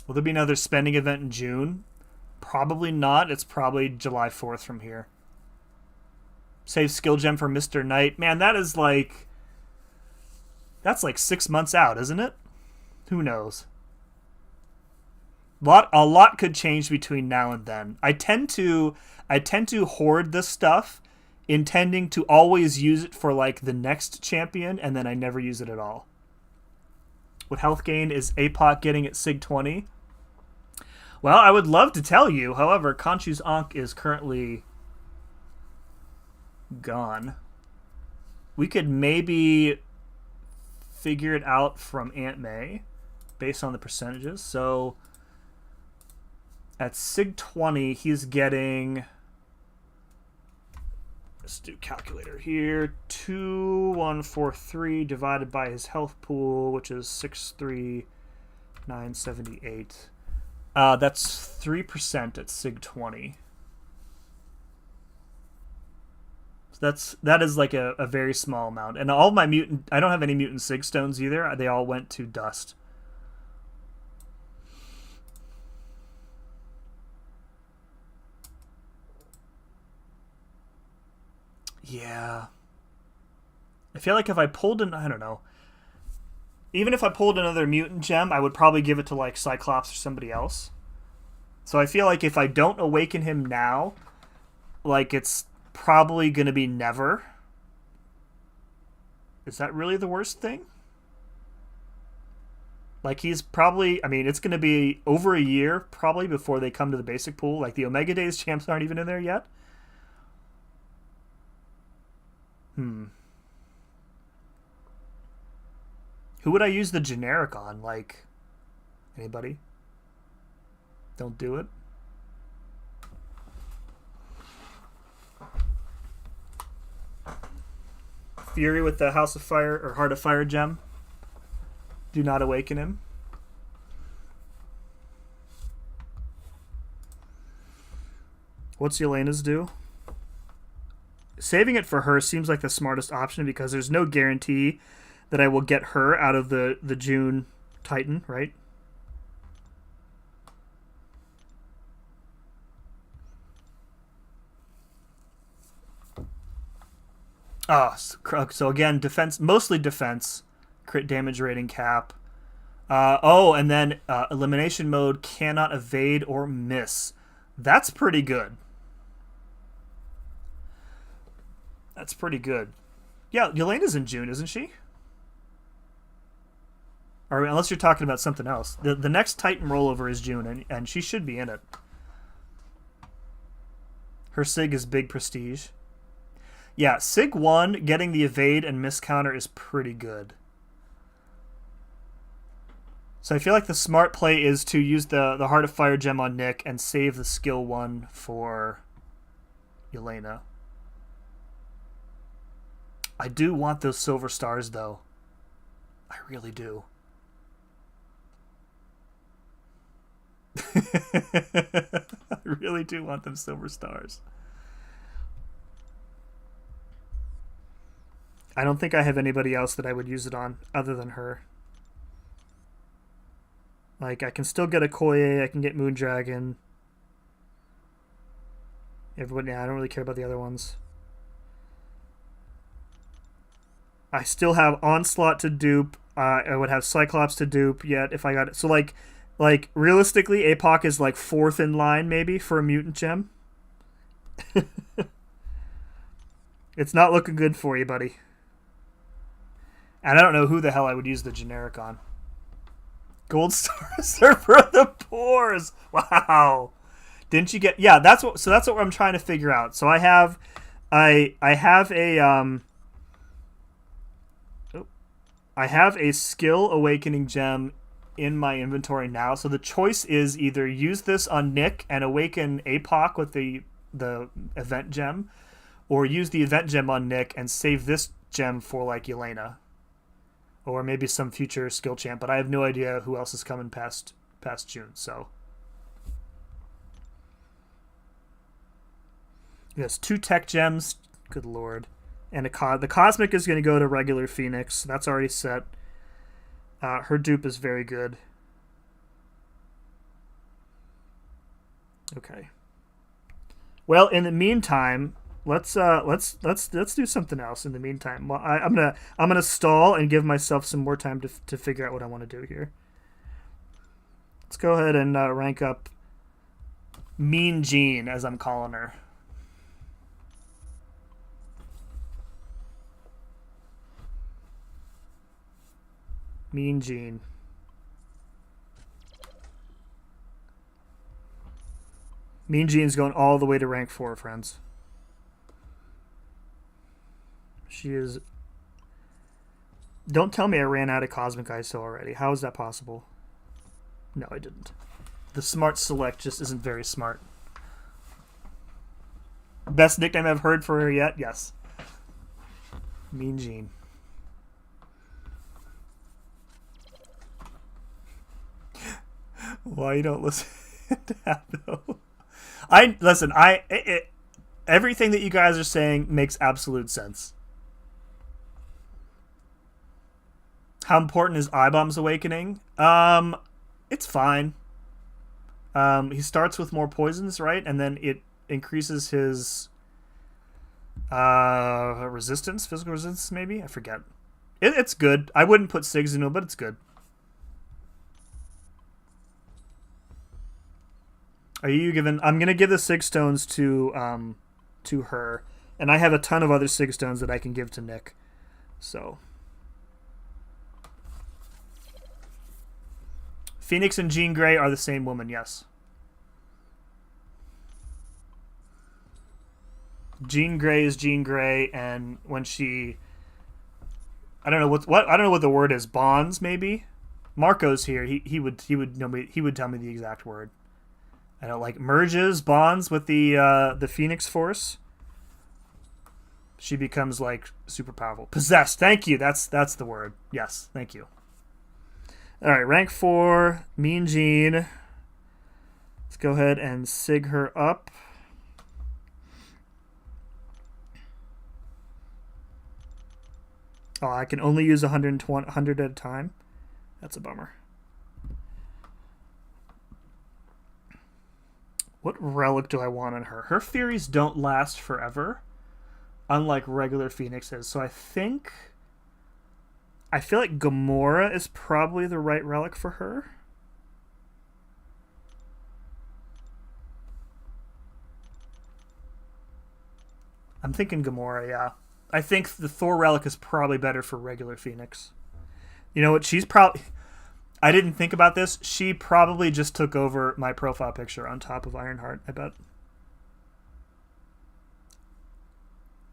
Will there be another spending event in June? Probably not. It's probably July 4th from here. Save skill gem for Mr. Knight. Man, that is like... That's like 6 months out, isn't it? Who knows? A lot could change between now and then. I tend to hoard this stuff, intending to always use it for like the next champion, and then I never use it at all. What health gain is APOC getting at Sig 20? Well, I would love to tell you. However, Khonshu's Ankh is currently gone. We could maybe figure it out from Aunt May based on the percentages. So at Sig 20, he's getting, let's do calculator here, 2143 divided by his health pool, which is 63978. That's 3% at Sig 20. So that is like a very small amount. And all my mutant, I don't have any mutant Sig stones either. They all went to dust. Yeah. I feel like if I pulled I don't know. Even if I pulled another mutant gem, I would probably give it to like Cyclops or somebody else. So I feel like if I don't awaken him now, like it's probably going to be never. Is that really the worst thing? Like he's probably, I mean, it's going to be over a year probably before they come to the basic pool. Like the Omega Days champs aren't even in there yet. Who would I use the generic on? Like, anybody? Don't do it. Fury with the House of Fire or Heart of Fire gem. Do not awaken him. What's Yelena's do? Saving it for her seems like the smartest option because there's no guarantee that I will get her out of the June Titan, right? Oh, so again, defense, mostly defense, crit damage rating cap. And then elimination mode cannot evade or miss. That's pretty good. That's pretty good. Yeah, Yelena's in June, isn't she? Or unless you're talking about something else. The next Titan rollover is June, and she should be in it. Her Sig is big prestige. Yeah, Sig 1, getting the evade and miss counter is pretty good. So I feel like the smart play is to use the Heart of Fire gem on Nick and save the skill 1 for Yelena. I do want those silver stars, though. I really do. I really do want them silver stars. I don't think I have anybody else that I would use it on other than her. Like, I can still get a Koye, I can get Moondragon. Everybody, I don't really care about the other ones. I still have Onslaught to dupe. I would have Cyclops to dupe yet if I got it. So, like realistically, APOC is like 4th in line maybe for a mutant gem. It's not looking good for you, buddy. And I don't know who the hell I would use the generic on. Gold stars are for the pores. Wow. Didn't you get? Yeah, that's what I'm trying to figure out. So I have a skill awakening gem in my inventory now. So the choice is either use this on Nick and awaken APOC with the event gem, or use the event gem on Nick and save this gem for like Yelena. Or maybe some future skill champ, but I have no idea who else is coming past June. So yes, 2 tech gems. Good lord, and the cosmic is going to go to regular Phoenix. That's already set. Her dupe is very good. Okay. Well, in the meantime, let's do something else. In the meantime, well, I'm gonna stall and give myself some more time to figure out what I want to do here. Let's go ahead and rank up Mean Jean, as I'm calling her. Mean Jean. Mean Jean's going all the way to rank 4, friends. She is... Don't tell me I ran out of Cosmic ISO already. How is that possible? No, I didn't. The smart select just isn't very smart. Best nickname I've heard for her yet? Yes. Mean Gene. Why you don't listen to that though? Everything that you guys are saying makes absolute sense. How important is I-Bomb's awakening? It's fine. He starts with more poisons, right? And then it increases his resistance, physical resistance, maybe? I forget. It's good. I wouldn't put SIGs into it, but it's good. Are you giving... I'm going to give the SIG stones to her. And I have a ton of other SIG stones that I can give to Nick. So... Phoenix and Jean Grey are the same woman, yes. Jean Grey is Jean Grey, and when she... I don't know what the word is. Bonds, maybe? Marco's here. He would tell me the exact word. I don't like merges, bonds with the Phoenix Force. She becomes like super powerful. Possessed. Thank you. That's the word. Yes. Thank you. All right. Rank 4. Mean Gene. Let's go ahead and sig her up. Oh, I can only use 100 at a time. That's a bummer. What relic do I want on her? Her Furies don't last forever, unlike regular Phoenixes. So I feel like Gamora is probably the right relic for her. I'm thinking Gamora, yeah. I think the Thor relic is probably better for regular Phoenix. You know what? She's probably... I didn't think about this. She probably just took over my profile picture on top of Ironheart, I bet.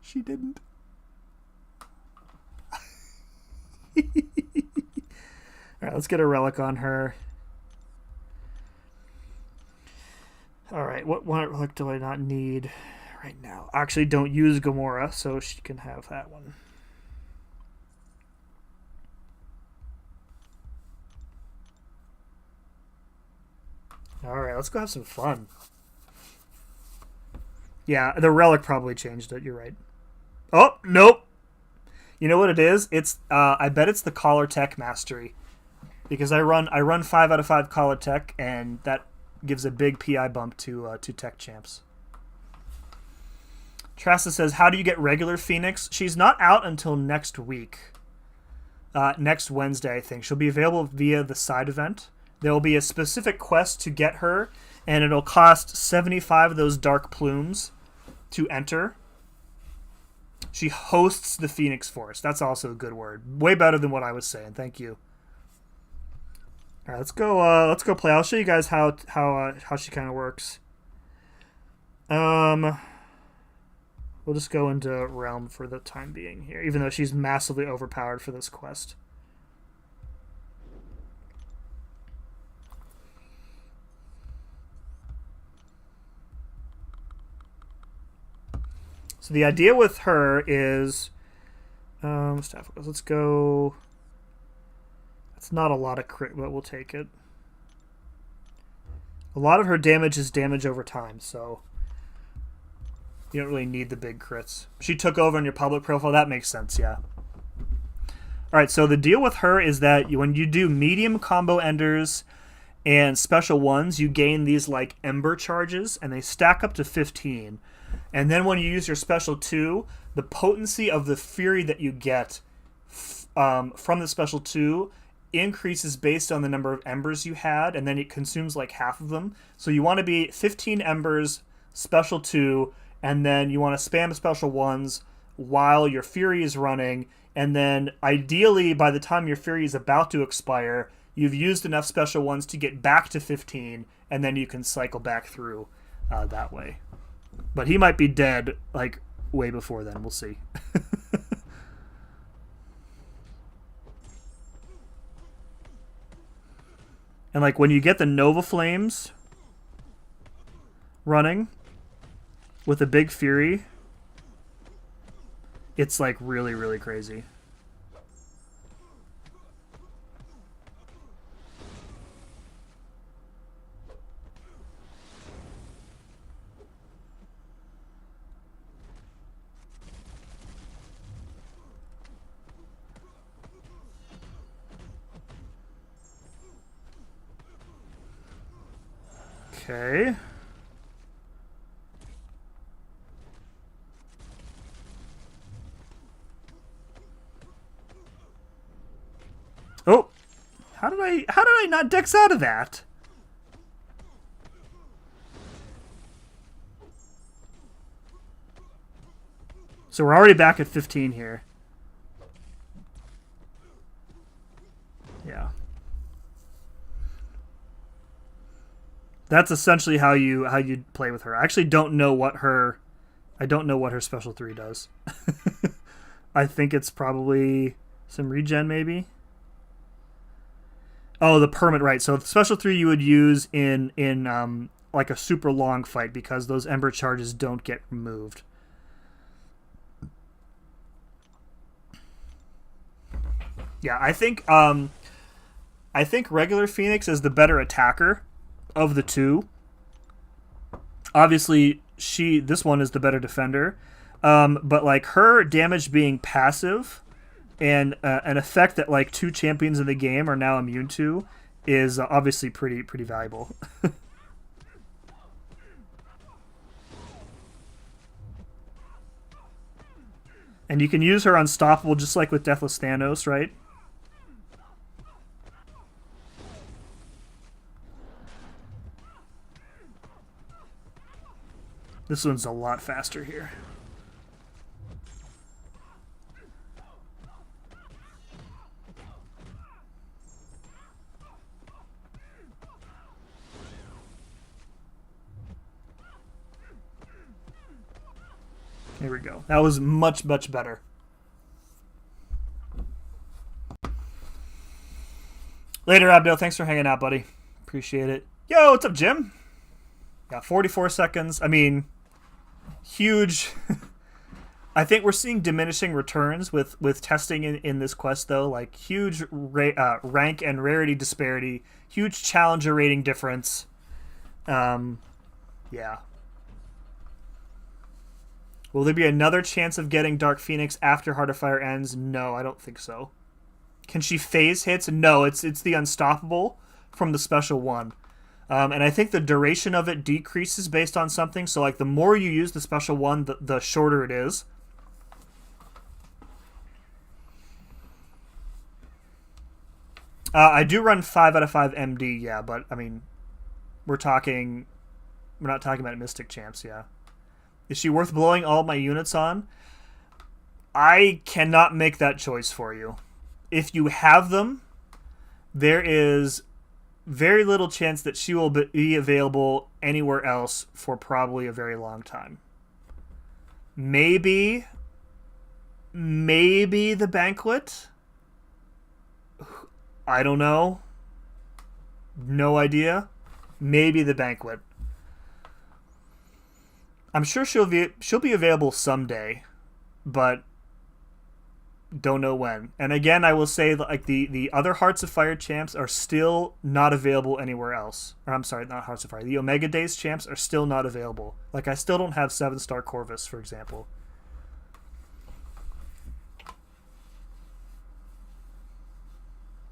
She didn't. All right, let's get a relic on her. All right, what relic do I not need right now? Actually, don't use Gamora, so she can have that one. All right, let's go have some fun. Yeah, the relic probably changed it. You're right. Oh, nope. You know what it is? It's I bet it's the Collar Tech Mastery, because I run 5 out of 5 Collar Tech, and that gives a big PI bump to Tech Champs. Trassa says, "How do you get regular Phoenix?" She's not out until next week. Next Wednesday, I think. She'll be available via the side event. There will be a specific quest to get her, and it'll cost 75 of those dark plumes to enter. She hosts the Phoenix Force. That's also a good word. Way better than what I was saying. Thank you. All right, let's go. Let's go play. I'll show you guys how she kind of works. We'll just go into Realm for the time being here, even though she's massively overpowered for this quest. So the idea with her is, let's go. That's not a lot of crit, but we'll take it. A lot of her damage is damage over time, so you don't really need the big crits. She took over on your public profile. That makes sense, yeah. All right, so the deal with her is that when you do medium combo enders and special ones, you gain these like Ember charges, and they stack up to 15. And then when you use your special 2, the potency of the Fury that you get from the special 2 increases based on the number of Embers you had, and then it consumes like half of them. So you want to be 15 Embers, special 2, and then you want to spam special 1s while your Fury is running, and then ideally by the time your Fury is about to expire, you've used enough special 1s to get back to 15, and then you can cycle back through that way. But he might be dead, like, way before then. We'll see. And like when you get the Nova Flames running with a big Fury, it's like really, really crazy. Okay. Oh, how did I not Dex out of that? So we're already back at 15 here. Yeah. That's essentially how you play with her. I actually don't know what her special 3 does. I think it's probably some regen maybe. Oh, the permit, right. So the special 3 you would use in like a super long fight because those ember charges don't get removed. Yeah, I think regular Phoenix is the better attacker of the two. Obviously, this one is the better defender. But like her damage being passive and an effect that like 2 champions in the game are now immune to is obviously pretty valuable. And you can use her unstoppable just like with Deathless Thanos, right? This one's a lot faster here. Here we go. That was much better. Later, Abdo. Thanks for hanging out, buddy. Appreciate it. Yo, what's up, Jim? Got 44 seconds. I mean, huge. I think we're seeing diminishing returns with testing in this quest, though. Like, huge rank and rarity disparity. Huge challenger rating difference. Yeah. Will there be another chance of getting Dark Phoenix after Heart of Fire ends? No, I don't think so. Can she phase hits? No, it's the Unstoppable from the special 1. And I think the duration of it decreases based on something. So, like, the more you use the special 1, the shorter it is. I do run 5 out of 5 MD, yeah, but, I mean, we're not talking about Mystic Champs, yeah. Is she worth blowing all my units on? I cannot make that choice for you. If you have them, there is very little chance that she will be available anywhere else for probably a very long time. Maybe the Banquet? I don't know. No idea. Maybe the Banquet. I'm sure she'll be available someday, but don't know when. And again, I will say that like the other Hearts of Fire champs are still not available anywhere else. Or I'm sorry, not Hearts of Fire. The Omega Days champs are still not available. Like I still don't have 7-star Corvus, for example.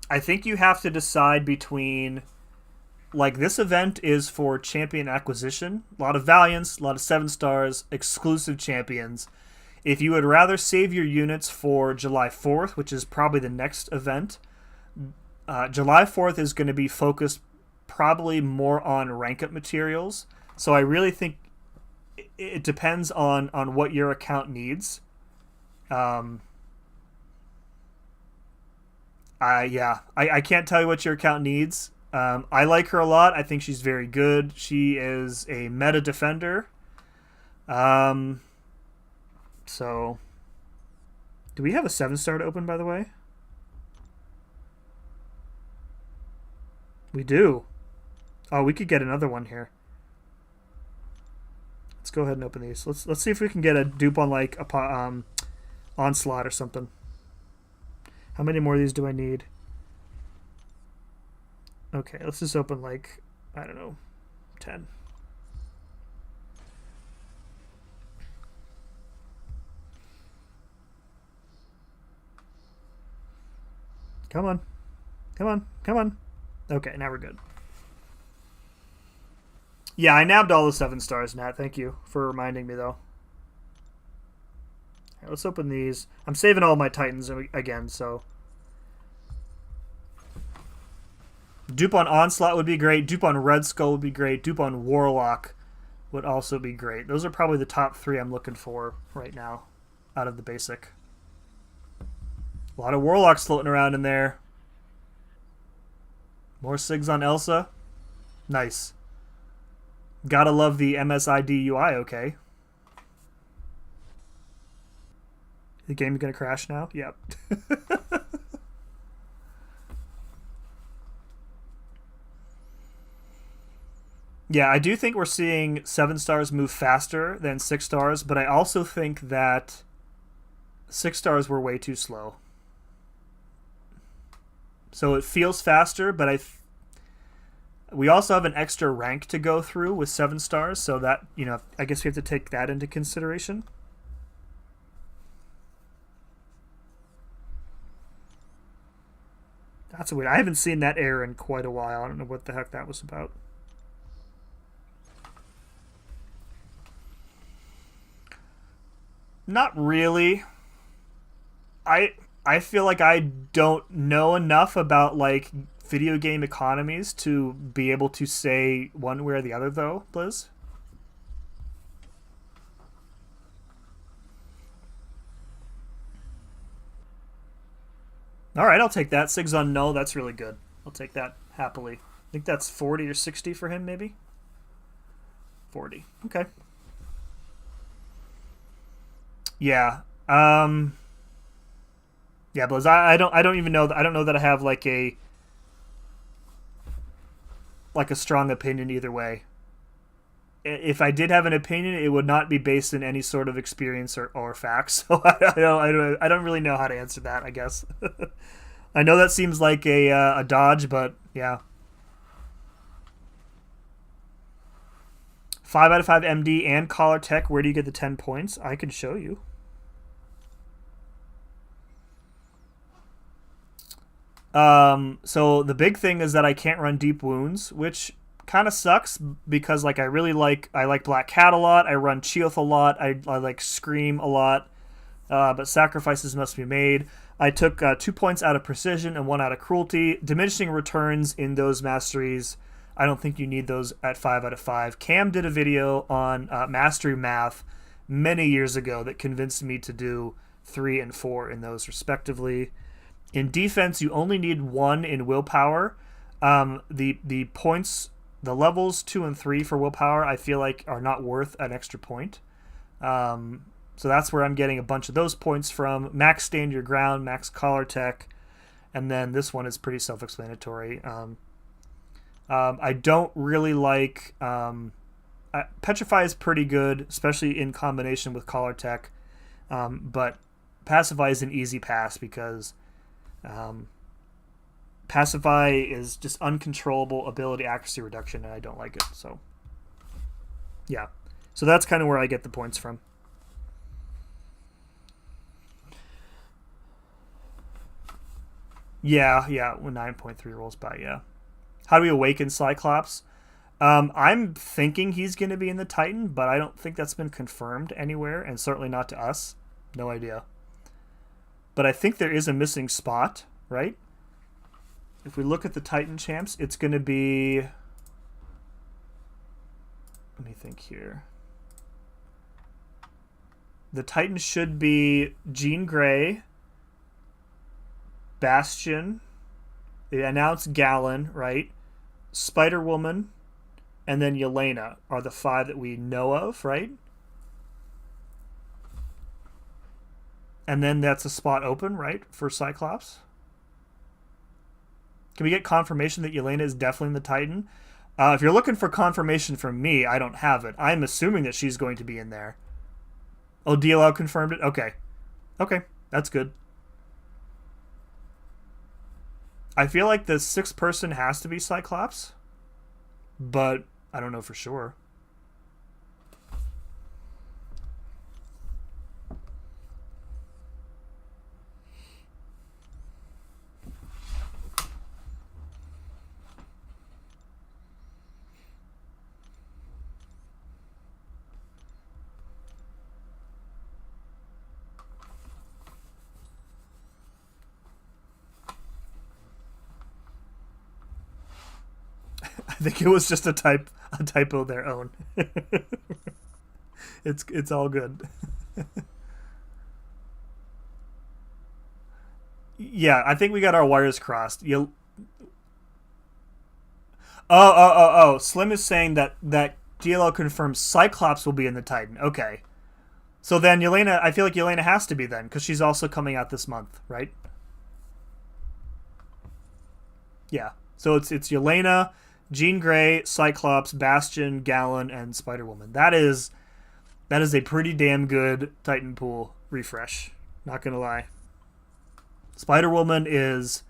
I think you have to decide between, like, this event is for champion acquisition. A lot of Valiants, a lot of 7 stars, exclusive champions. If you would rather save your units for July 4th, which is probably the next event, July 4th is going to be focused probably more on rank-up materials. So I really think it depends on what your account needs. I can't tell you what your account needs. I like her a lot. I think she's very good. She is a meta defender. So, do we have a 7-star to open, by the way? We do. Oh, we could get another one here. Let's go ahead and open these. Let's see if we can get a dupe on like a onslaught or something. How many more of these do I need? Okay, let's just open like, I don't know, 10. Come on. Come on. Come on. Okay, now we're good. Yeah, I nabbed all the 7 stars, Nat. Thank you for reminding me, though. Right, let's open these. I'm saving all my Titans again, so. Dupe on Onslaught would be great. Dupe on Red Skull would be great. Dupe on Warlock would also be great. Those are probably the top 3 I'm looking for right now out of the basic. A lot of Warlocks floating around in there. More Sigs on Elsa. Nice. Gotta love the MSID UI, okay. The game's gonna crash now? Yep. Yeah, I do think we're seeing 7 stars move faster than 6 stars, but I also think that 6 stars were way too slow. So it feels faster, but we also have an extra rank to go through with 7 stars, so that, you know, I guess we have to take that into consideration. That's weird. I haven't seen that error in quite a while. I don't know what the heck that was about. Not really. I feel like I don't know enough about like video game economies to be able to say one way or the other, though, Blizz. All right, I'll take that. Sigs on null. That's really good. I'll take that happily. I think that's 40 or 60 for him, maybe. 40. Okay. Yeah. Yeah, Blizz. I don't even know. I don't know that I have like a strong opinion either way. If I did have an opinion, it would not be based in any sort of experience or facts. So I don't really know how to answer that, I guess. I know that seems like a dodge, but yeah. 5 out of 5 MD and Collar Tech. Where do you get the 10 points? I can show you. So the big thing is that I can't run Deep Wounds, which kind of sucks because like I like Black Cat a lot. I run Chioth a lot. I like Scream a lot. But sacrifices must be made. I took 2 points out of Precision and 1 out of Cruelty. Diminishing returns in those masteries, I don't think you need those at 5 out of 5. Cam did a video on Mastery Math many years ago that convinced me to do 3 and 4 in those respectively. In defense, you only need 1 in willpower. The points, the levels 2 and 3 for willpower, I feel like are not worth an extra point. So that's where I'm getting a bunch of those points from. Max Stand Your Ground, Max Collar Tech, and then this one is pretty self-explanatory. I don't really like... Petrify is pretty good, especially in combination with Collar Tech, but Pacify is an easy pass because... Pacify is just uncontrollable ability accuracy reduction, and I don't like it. So, yeah. So that's kind of where I get the points from. Yeah, when 9.3 rolls by, yeah. How do we awaken Cyclops? I'm thinking he's going to be in the Titan, but I don't think that's been confirmed anywhere, and certainly not to us. No idea. But I think there is a missing spot, right? If we look at the Titan champs, it's going to be... Let me think here. The Titan should be Jean Grey, Bastion, they announced Gallon, right? Spider-Woman, and then Yelena are the 5 that we know of, right? And then that's a spot open, right, for Cyclops? Can we get confirmation that Yelena is definitely in the Titan? If you're looking for confirmation from me, I don't have it. I'm assuming that she's going to be in there. Oh, DLL confirmed it? Okay. Okay, that's good. I feel like the 6th person has to be Cyclops, but I don't know for sure. I think it was just a typo their own. It's all good. Yeah, I think we got our wires crossed. Oh. Slim is saying that DLL confirms Cyclops will be in the Titan. Okay. So then Yelena, I feel like Yelena has to be then, because she's also coming out this month, right? Yeah. So it's Yelena, Jean Grey, Cyclops, Bastion, Gallon, and Spider-Woman. That is a pretty damn good Titan pool refresh. Not gonna lie. Spider-Woman is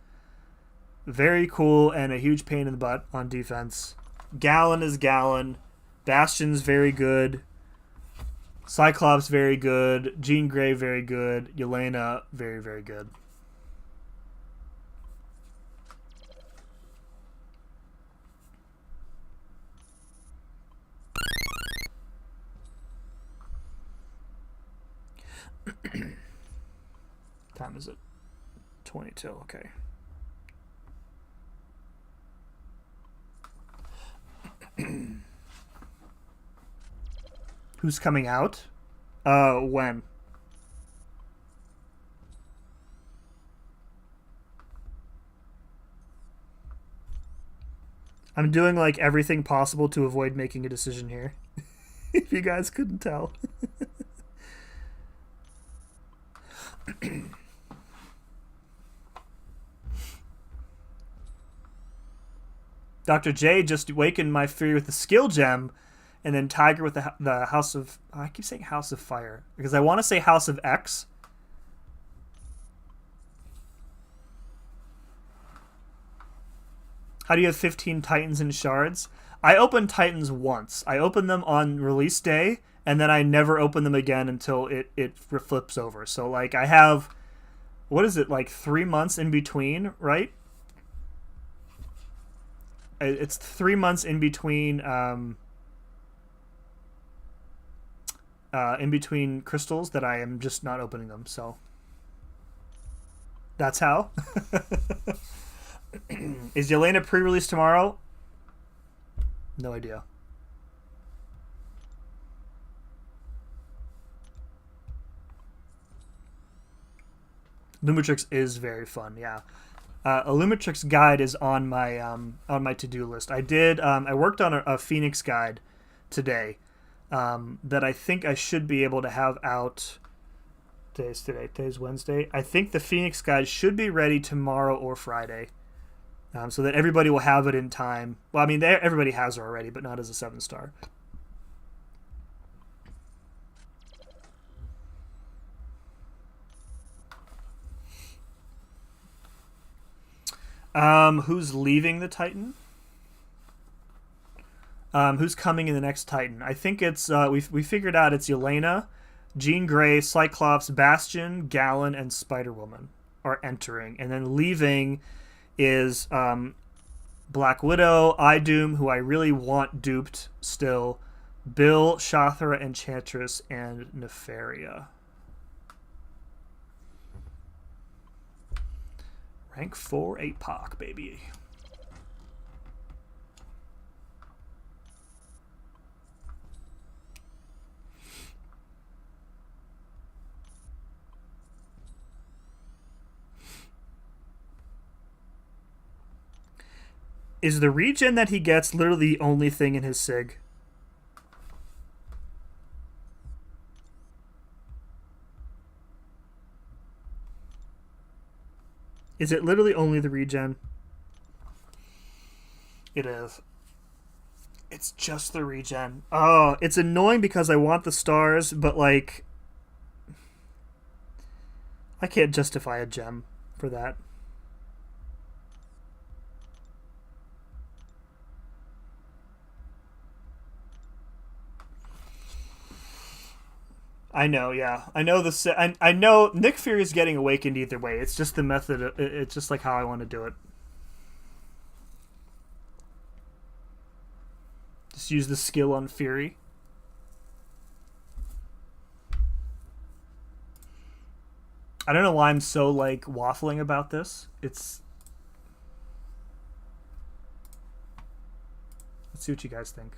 very cool and a huge pain in the butt on defense. Gallon is Gallon. Bastion's very good. Cyclops very good. Jean Grey very good. Yelena very, very good. Time is it? 22. Okay. Who's coming out? When? I'm doing like everything possible to avoid making a decision here. If you guys couldn't tell. Dr. J just awakened my fury with the skill gem, and then Tiger with the House of... I keep saying House of Fire, because I want to say House of X. How do you have 15 Titans and shards? I opened Titans once. I opened them on release day, and then I never opened them again until it flips over. So, like, I have... What is it, like 3 months in between, right? It's 3 months in between crystals that I am just not opening them. So that's how. Is Yelena pre-release tomorrow? No idea. Lumitrix is very fun, yeah. A Lumitrix guide is on my to-do list. I worked on a Phoenix guide today that I think I should be able to have out. Today's Wednesday. I think the Phoenix guide should be ready tomorrow or Friday, so that everybody will have it in time. Well, I mean, everybody has it already, but not as a 7-star. Who's leaving the Titan? Who's coming in the next Titan? I think it's we figured out it's Yelena, Jean Grey, Cyclops, Bastion, Gallon, and Spider-Woman are entering, and then leaving is Black Widow, Idoom, who I really want duped still, Bill, Shathra, Enchantress, and Nefaria. Rank 4 APOC, baby. Is the regen that he gets literally the only thing in his SIG? Is it literally only the regen? It is. It's just the regen. Oh, it's annoying because I want the stars, but like I can't justify a gem for that. I know, yeah. I know I know Nick Fury is getting awakened either way. It's just the method. It's just like how I want to do it. Just use the skill on Fury. I don't know why I'm so like waffling about this. Let's see what you guys think.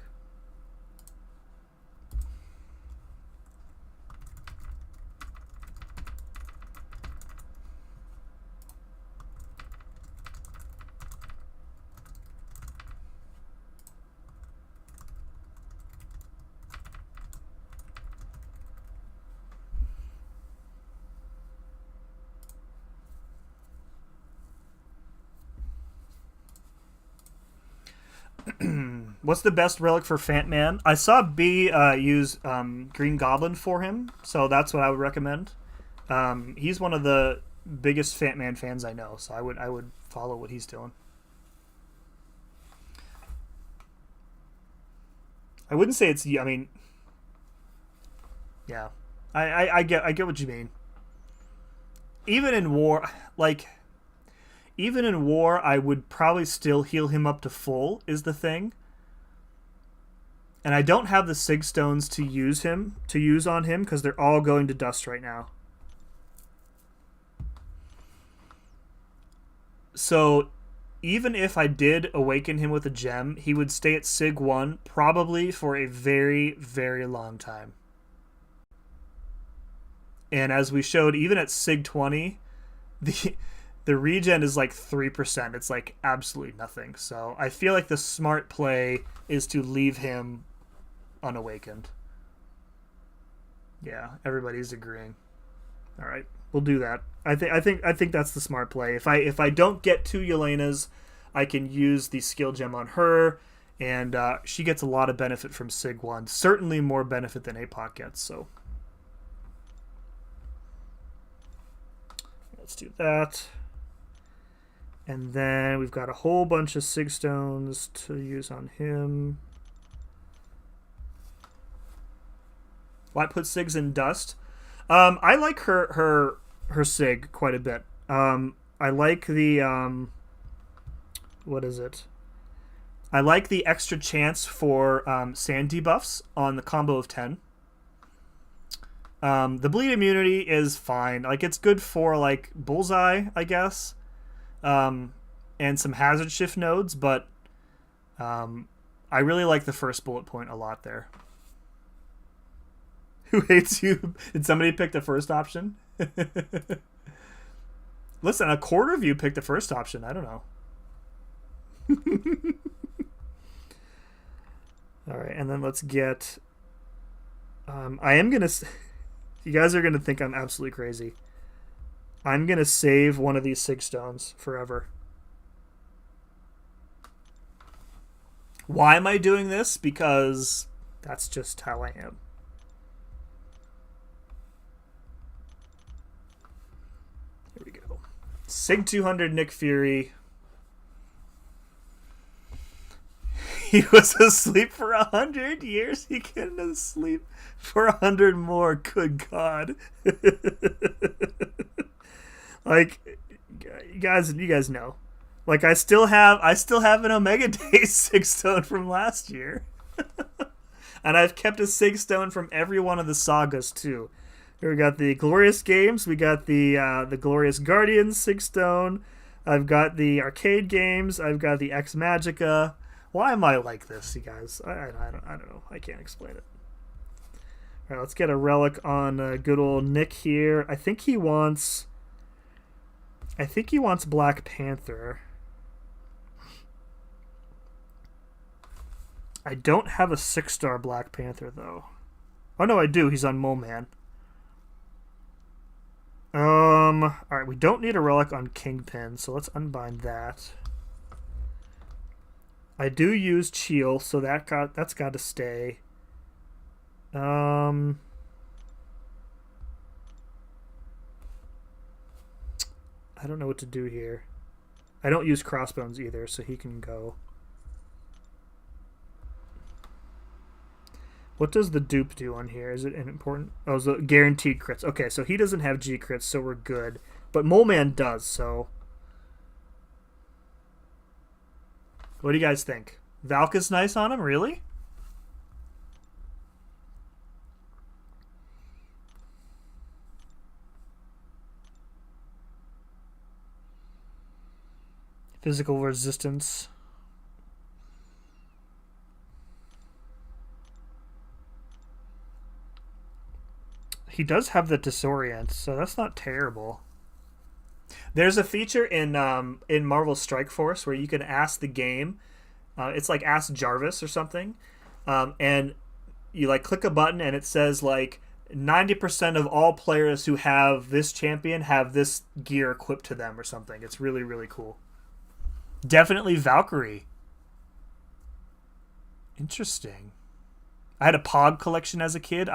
What's the best relic for Fant Man? I saw B use Green Goblin for him, so that's what I would recommend. He's one of the biggest Fant Man fans I know, so I would follow what he's doing. I wouldn't say it's. I mean, yeah, I get what you mean. Even in war, like, even in war, I would probably still heal him up to full. Is the thing. And I don't have the Sig Stones to use on him because they're all going to dust right now. So even if I did awaken him with a gem, he would stay at Sig 1 probably for a very, very long time. And as we showed, even at Sig 20, the regen is like 3%. It's like absolutely nothing. So I feel like the smart play is to leave him unawakened. Yeah, everybody's agreeing. All right, we'll do that. I think that's the smart play. If I don't get two Yelenas, I can use the skill gem on her, and she gets a lot of benefit from Sig 1. Certainly more benefit than APOC gets. So let's do that. And then we've got a whole bunch of Sig Stones to use on him. Why put Sigs in dust? I like her Sig quite a bit. I like the what is it? I like the extra chance for sand debuffs on the combo of 10. The bleed immunity is fine. Like, it's good for like bullseye, I guess, and some hazard shift nodes. But I really like the first bullet point a lot there. Who hates you? Did somebody pick the first option? Listen, a quarter of you picked the first option. I don't know. All right, and then let's get... I am going to... You guys are going to think I'm absolutely crazy. I'm going to save one of these Sig Stones forever. Why am I doing this? Because that's just how I am. Here we go. Sig 200 Nick Fury. He was asleep for 100 years. He couldn't sleep for 100 more. Good God. Like, you guys know. Like, I still have an Omega Day Sig Stone from last year. And I've kept a Sig Stone from every one of the sagas too. Here we got the Glorious Games. We got the Glorious Guardians Sig Stone. I've got the arcade games. I've got the Ex Magica. Why am I like this, you guys? I don't know. I can't explain it. All right, let's get a relic on good old Nick here. I think he wants Black Panther. I don't have a 6-star Black Panther though. Oh no, I do. He's on Mole Man. All right, we don't need a relic on Kingpin, so let's unbind that. I do use Cheel, so that's got to stay. I don't know what to do here. I don't use Crossbones either, so he can go. What does the dupe do on here? Is it an important? Oh, it's a guaranteed crits. Okay, so he doesn't have G crits, so we're good. But Mole Man does, so. What do you guys think? Valka's nice on him, really? Physical resistance. He does have the disorient, so that's not terrible. There's a feature in Marvel Strike Force where you can ask the game. It's like Ask Jarvis or something, and you like click a button and it says like 90% of all players who have this champion have this gear equipped to them or something. It's really, really cool. Definitely Valkyrie. Interesting. I had a Pog collection as a kid.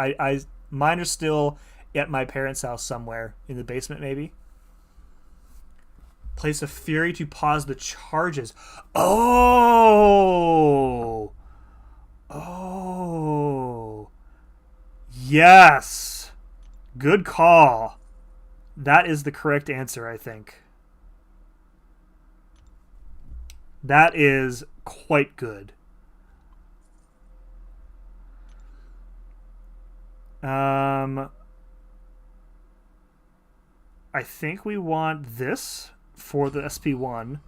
Mine are still at my parents' house somewhere in the basement, maybe. Place a Fury to pause the charges. Oh! Oh. Yes. Good call. That is the correct answer, I think. That is quite good. I think we want this for the SP1.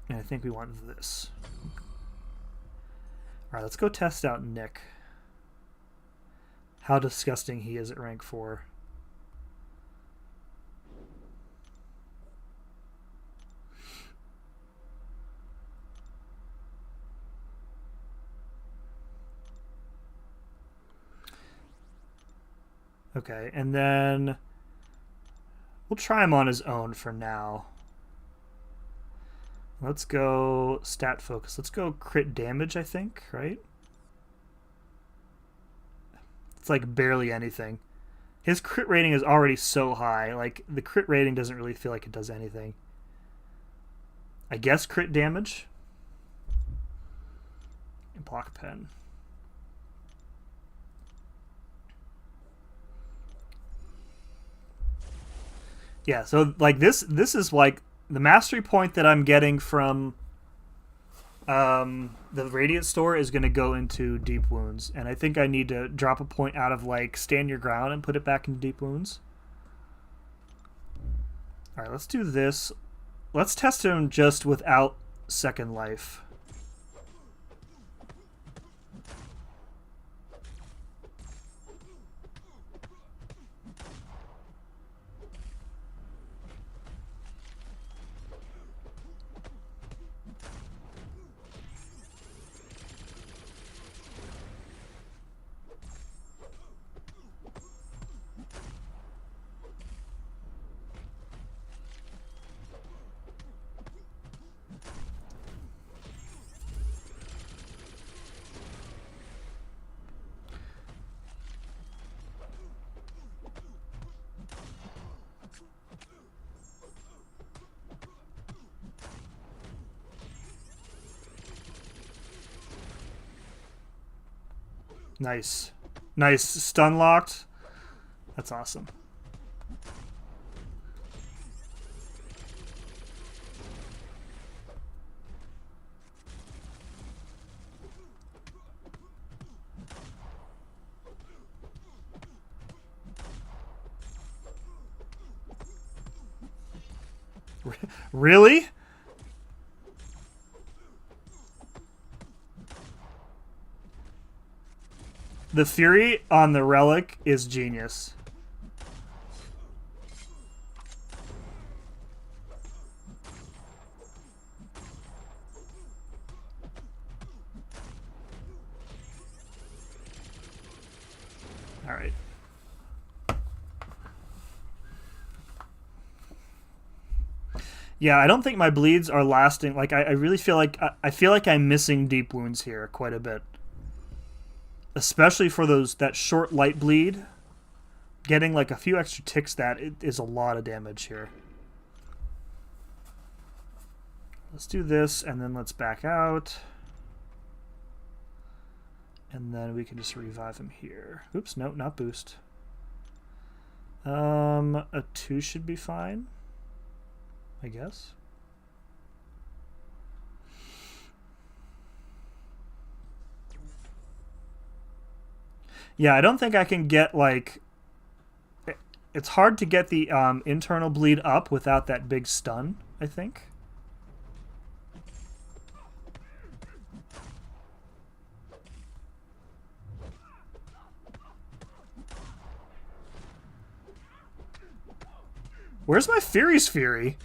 And I think we want this. Alright, let's go test out Nick. How disgusting he is at rank 4. Okay, and then we'll try him on his own for now. Let's go stat focus. Let's go crit damage, I think, right? It's like barely anything. His crit rating is already so high. Like, the crit rating doesn't really feel like it does anything. I guess crit damage. And block pen. Yeah, so like this is like the mastery point that I'm getting from the Radiant store is going to go into Deep Wounds, and I think I need to drop a point out of like Stand Your Ground and put it back into Deep Wounds. All right, let's do this. Let's test him just without Second Life. Nice. Nice. Stun locked. That's awesome. Really? The Fury on the Relic is genius. All right. Yeah, I don't think my bleeds are lasting. Like, I really feel like I feel like I'm missing deep wounds here quite a bit, especially for that short light bleed. Getting like a few extra ticks that it is a lot of damage here. Let's do this, and then let's back out. And then we can just revive him here. Oops, no, not boost. A 2 should be fine, I guess. Yeah, I don't think I can get, like... It's hard to get the internal bleed up without that big stun, I think. Where's my Fury's Fury?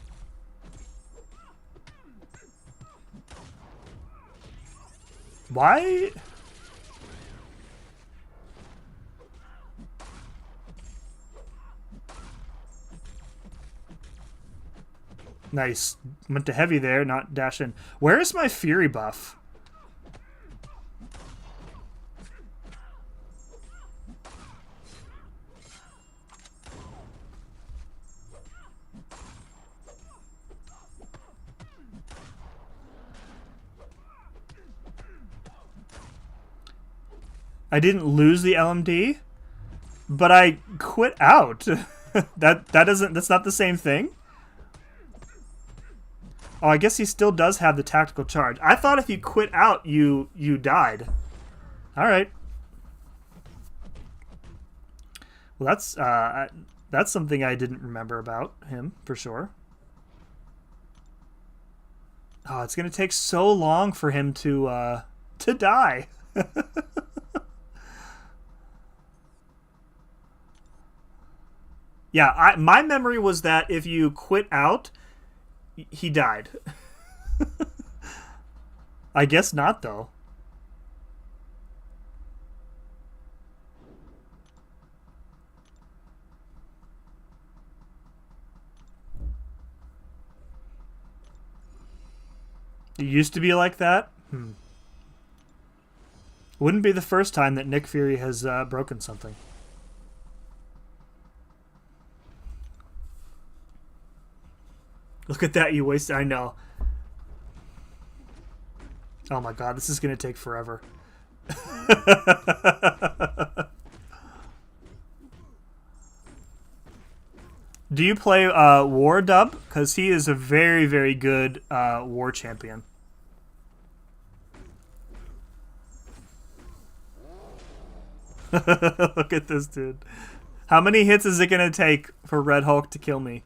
Why? Nice. Went to heavy there, not dash in. Where is my Fury buff? I didn't lose the LMD, but I quit out. That's not the same thing. Oh, I guess he still does have the tactical charge. I thought if you quit out, you died. All right. Well, that's something I didn't remember about him for sure. Oh, it's gonna take so long for him to die. Yeah, my memory was that if you quit out, he died. I guess not, though. It used to be like that? Wouldn't be the first time that Nick Fury has broken something. Look at that, you wasted. I know. Oh my god, this is going to take forever. Do you play War Dub? Because he is a very, very good war champion. Look at this dude. How many hits is it going to take for Red Hulk to kill me?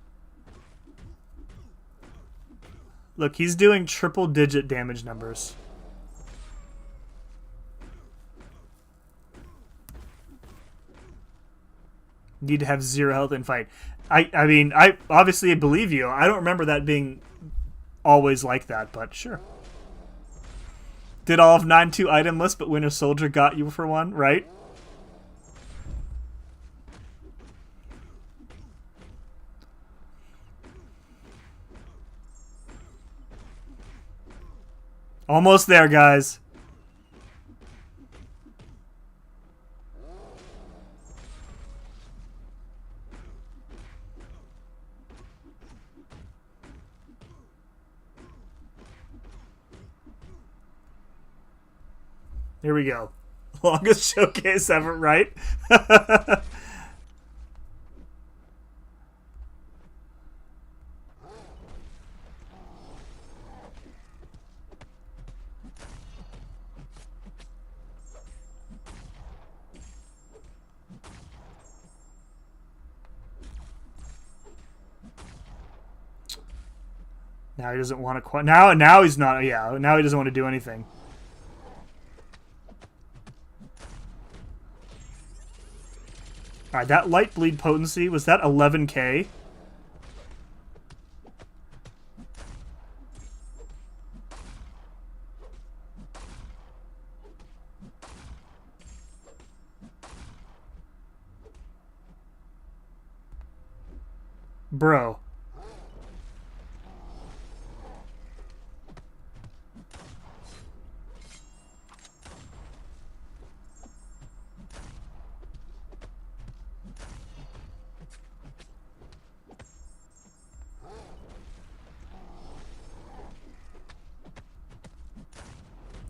Look, he's doing triple-digit damage numbers. Need to have 0 health in fight. I mean, I obviously believe you. I don't remember that being always like that, but sure. Did all of 9-2 item list, but Winter Soldier got you for one, right? Almost there, guys. Here we go. Longest showcase ever, right? Now he doesn't want to now he's not. Yeah, now he doesn't want to do anything. All right, that light bleed potency, was that 11k? Bro.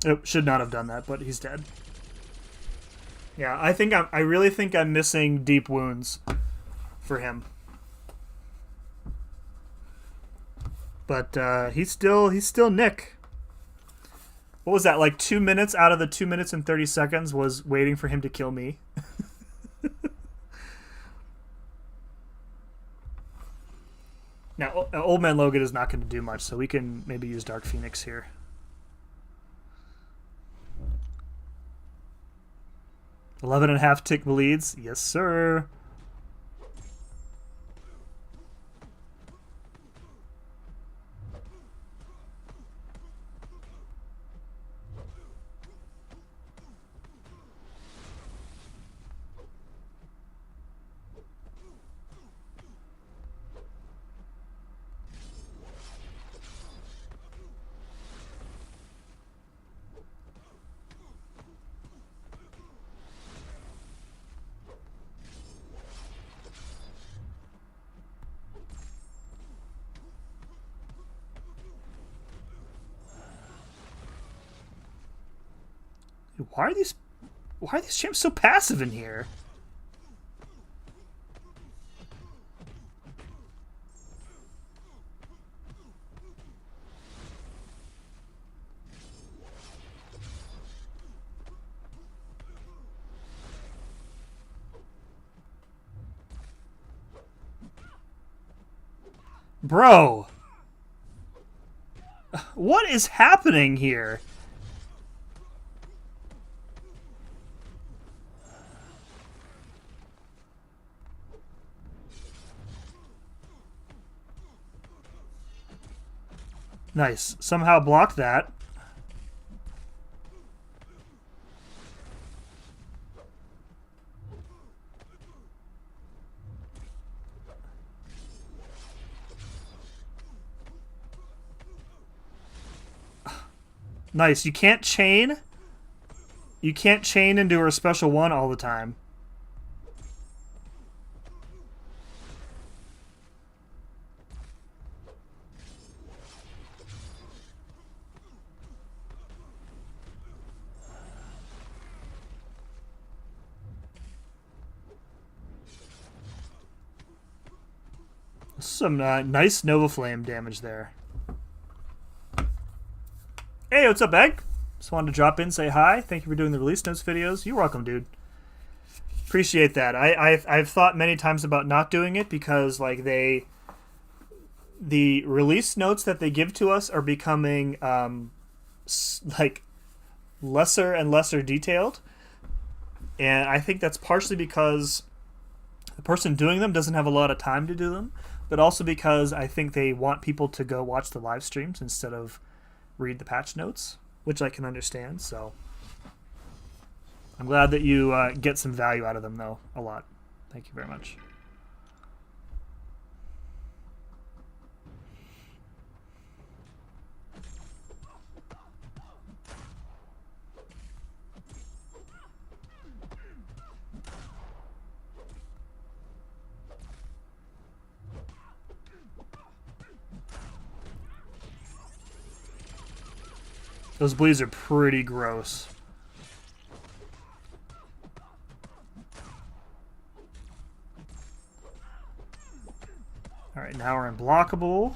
Oh, should not have done that, but he's dead. Yeah, I really think I'm missing deep wounds for him. But he's still Nick. What was that, like 2 minutes out of the 2 minutes and 30 seconds was waiting for him to kill me? Now, Old Man Logan is not going to do much, so we can maybe use Dark Phoenix here. $11.5 tick bleeds. Yes, sir. Why are these champs so passive in here? Bro, what is happening here? Nice. Somehow blocked that. Nice. You can't chain. You can't chain into her special one all the time. Some nice Nova Flame damage there. Hey, what's up, Egg? Just wanted to drop in, say hi. Thank you for doing the release notes videos. You're welcome, dude. Appreciate that. I've thought many times about not doing it because like the release notes that they give to us are becoming like lesser and lesser detailed, and I think that's partially because the person doing them doesn't have a lot of time to do them, but also because I think they want people to go watch the live streams instead of read the patch notes, which I can understand. So I'm glad that you get some value out of them, though, a lot. Thank you very much. Those bleeds are pretty gross. Alright, now we're unblockable.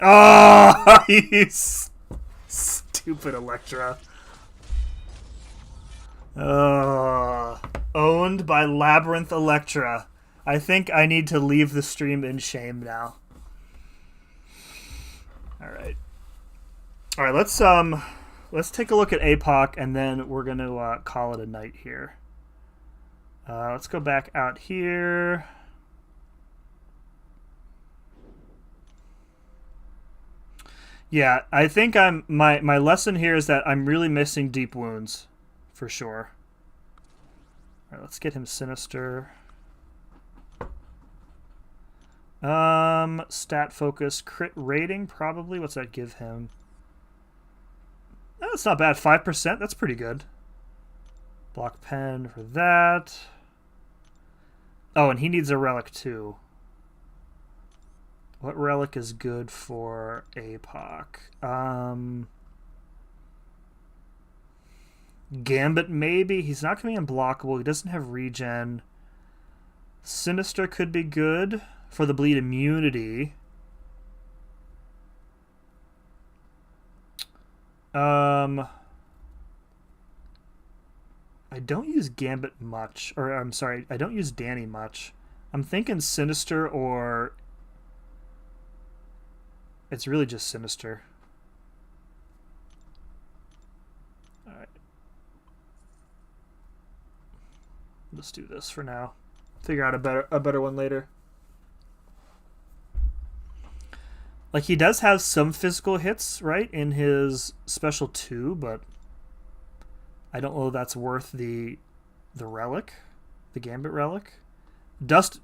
Oh, you stupid Electra. Owned by Labyrinth Electra. I think I need to leave the stream in shame now. Alright. Alright, let's take a look at APOC, and then we're going to call it a night here. Let's go back out here. Yeah, I think my lesson here is that I'm really missing deep wounds, for sure. All right, let's get him sinister. Stat focus, crit rating probably. What's that give him? Oh, that's not bad. 5%. That's pretty good. Block pen for that. Oh, and he needs a relic too. What relic is good for APOC? Gambit maybe. He's not going to be unblockable. He doesn't have regen. Sinister could be good for the bleed immunity. I don't use Gambit much. Or, I'm sorry, I don't use Danny much. I'm thinking Sinister or... It's really just Sinister. Alright. Let's do this for now. Figure out a better one later. Like, he does have some physical hits, right, in his special 2, but I don't know if that's worth the relic, the Gambit relic. Dust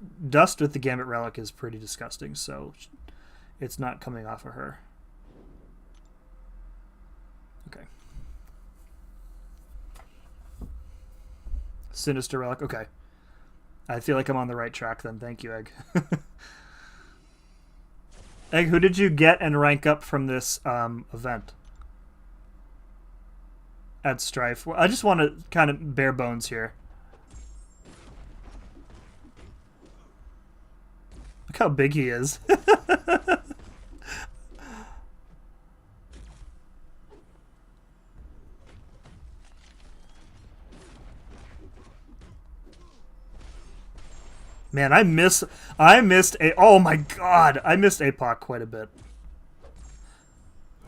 with the Gambit relic is pretty disgusting, so it's not coming off of her. Okay. Sinister relic, okay. I feel like I'm on the right track then. Thank you, Egg. Egg, who did you get and rank up from this event? At Strife. Well, I just want to kind of bare bones here. Look how big he is. Man, I missed oh my god, I missed APOC quite a bit.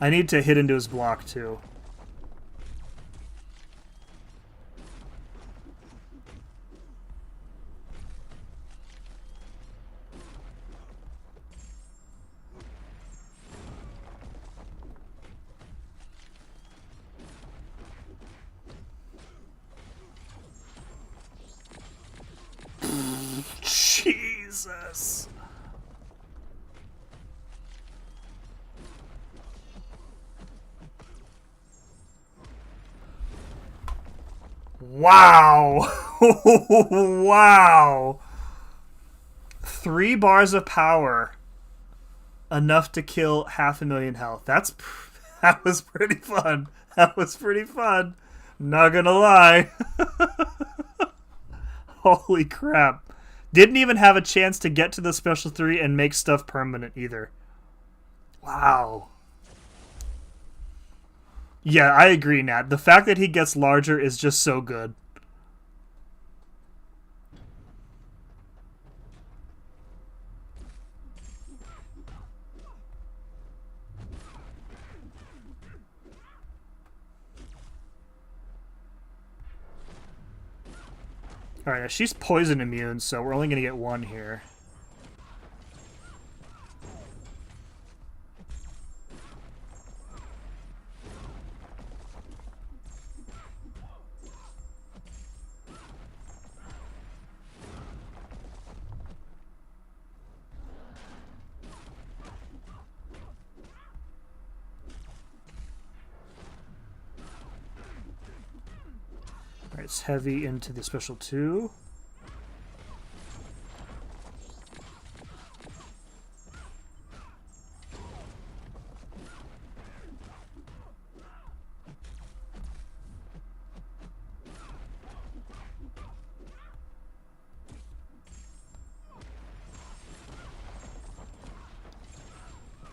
I need to hit into his block too. Jesus. Wow. Wow. 3 bars of power. Enough to kill 500,000 health. That was pretty fun. That was pretty fun. Not gonna lie. Holy crap. Didn't even have a chance to get to the special 3 and make stuff permanent either. Wow. Yeah, I agree, Nat. The fact that he gets larger is just so good. Alright, now she's poison immune, so we're only going to get 1 here. Alright, it's heavy into the special 2.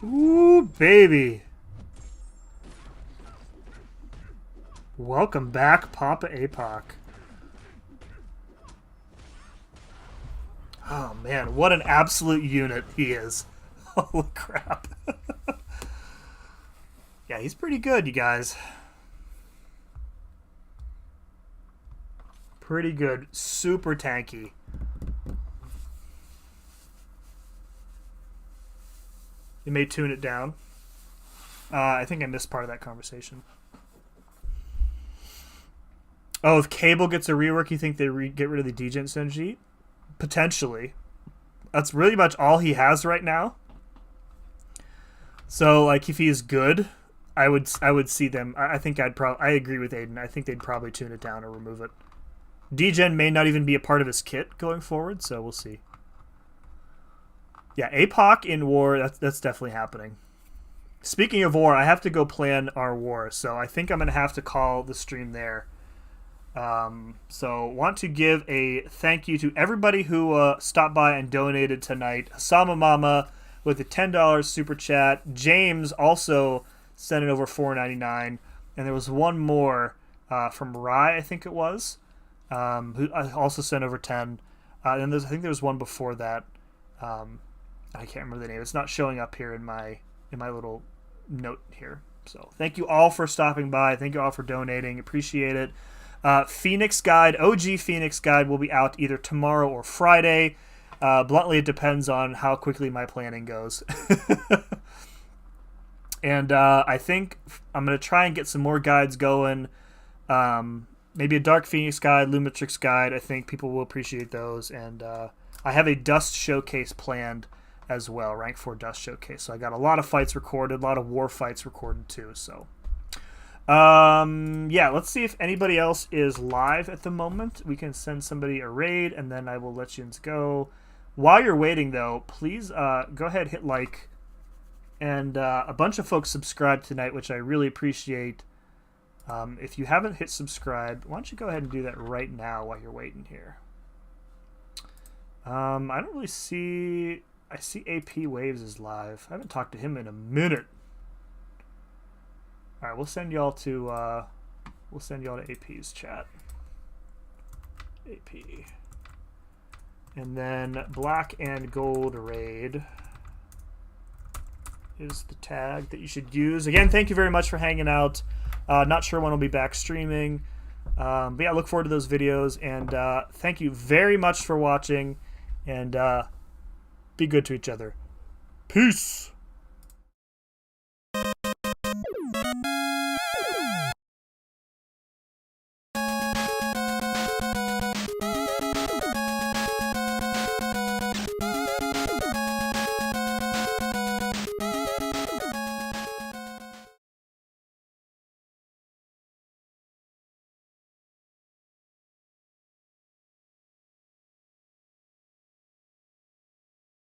Ooh, baby. Welcome back, Papa APOC. man, what an absolute unit he is. Holy crap. Yeah, he's pretty good, you guys. Pretty good. Super tanky. You may tune it down. I think I missed part of that conversation. Oh, if Cable gets a rework, you think they get rid of the Degen Senji? Potentially. That's really much all he has right now. So, like, if he is good, I would see them. I think I agree with Aiden. I think they'd probably tune it down or remove it. Degen may not even be a part of his kit going forward, so we'll see. Yeah, APOC in war, that's definitely happening. Speaking of war, I have to go plan our war, so I think I'm going to have to call the stream there. So want to give a thank you to everybody who stopped by and donated tonight. Sama Mama with a $10 super chat. James also sent it over $4.99, and there was one more from Rye, I think it was, who also sent over 10. And I think there was one before that. I can't remember the name. It's not showing up here in my little note here. So thank you all for stopping by. Thank you all for donating. Appreciate it. Phoenix Guide, OG Phoenix Guide will be out either tomorrow or Friday. Bluntly, it depends on how quickly my planning goes. And I think I'm going to try and get some more guides going. Maybe a Dark Phoenix Guide, Lumitrix Guide. I think people will appreciate those. And I have a Dust Showcase planned as well, Rank 4 Dust Showcase. So I got a lot of fights recorded, a lot of war fights recorded too. So yeah, let's see if anybody else is live at the moment. We can send somebody a raid, and then I will let you go. While you're waiting, though, please go ahead, hit like, and a bunch of folks subscribed tonight, which I really appreciate. If you haven't hit subscribe, why don't you go ahead and do that right now while you're waiting here. I don't really see... I see AP Waves is live. I haven't talked to him in a minute. All right, we'll send y'all to AP's chat. AP. And then Black and Gold Raid is the tag that you should use. Again, thank you very much for hanging out. Not sure when I'll be back streaming. But yeah, look forward to those videos. And thank you very much for watching. And be good to each other. Peace.